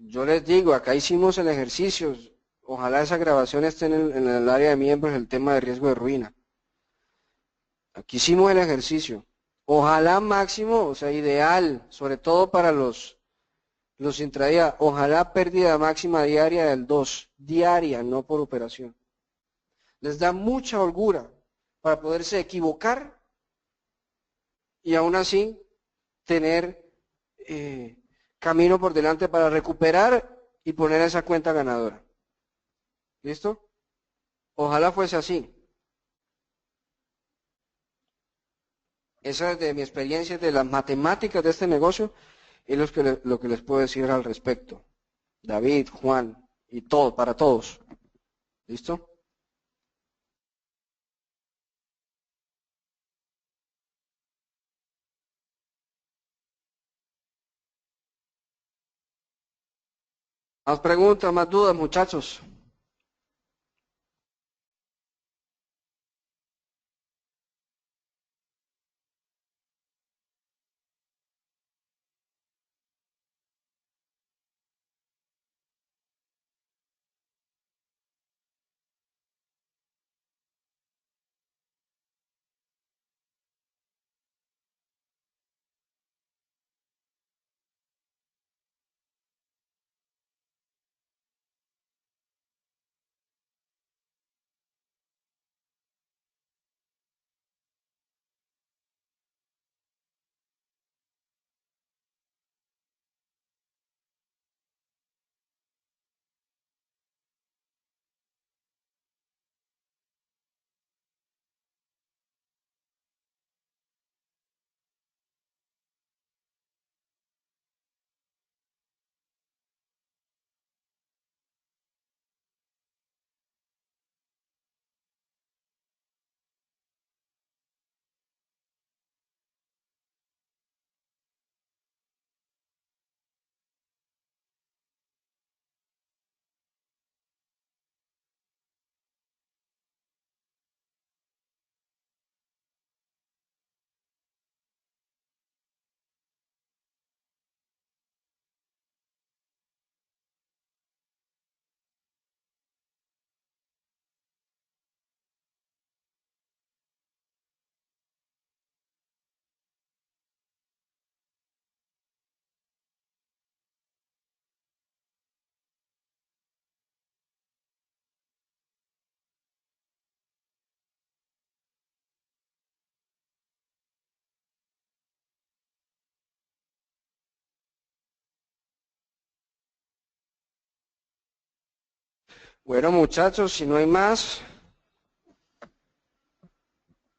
Speaker 1: Yo les digo, acá hicimos el ejercicio, ojalá esa grabación esté en el área de miembros, el tema de riesgo de ruina. Aquí hicimos el ejercicio. Ojalá máximo, o sea, ideal, sobre todo para los intradía, ojalá pérdida máxima diaria del 2, diaria, no por operación. Les da mucha holgura para poderse equivocar y aún así tener camino por delante para recuperar y poner esa cuenta ganadora. ¿Listo? Ojalá fuese así. Esa es de mi experiencia de las matemáticas de este negocio y lo que les puedo decir al respecto. David, Juan y todo, para todos. ¿Listo? Más preguntas, más dudas, muchachos. Bueno, muchachos, si no hay más,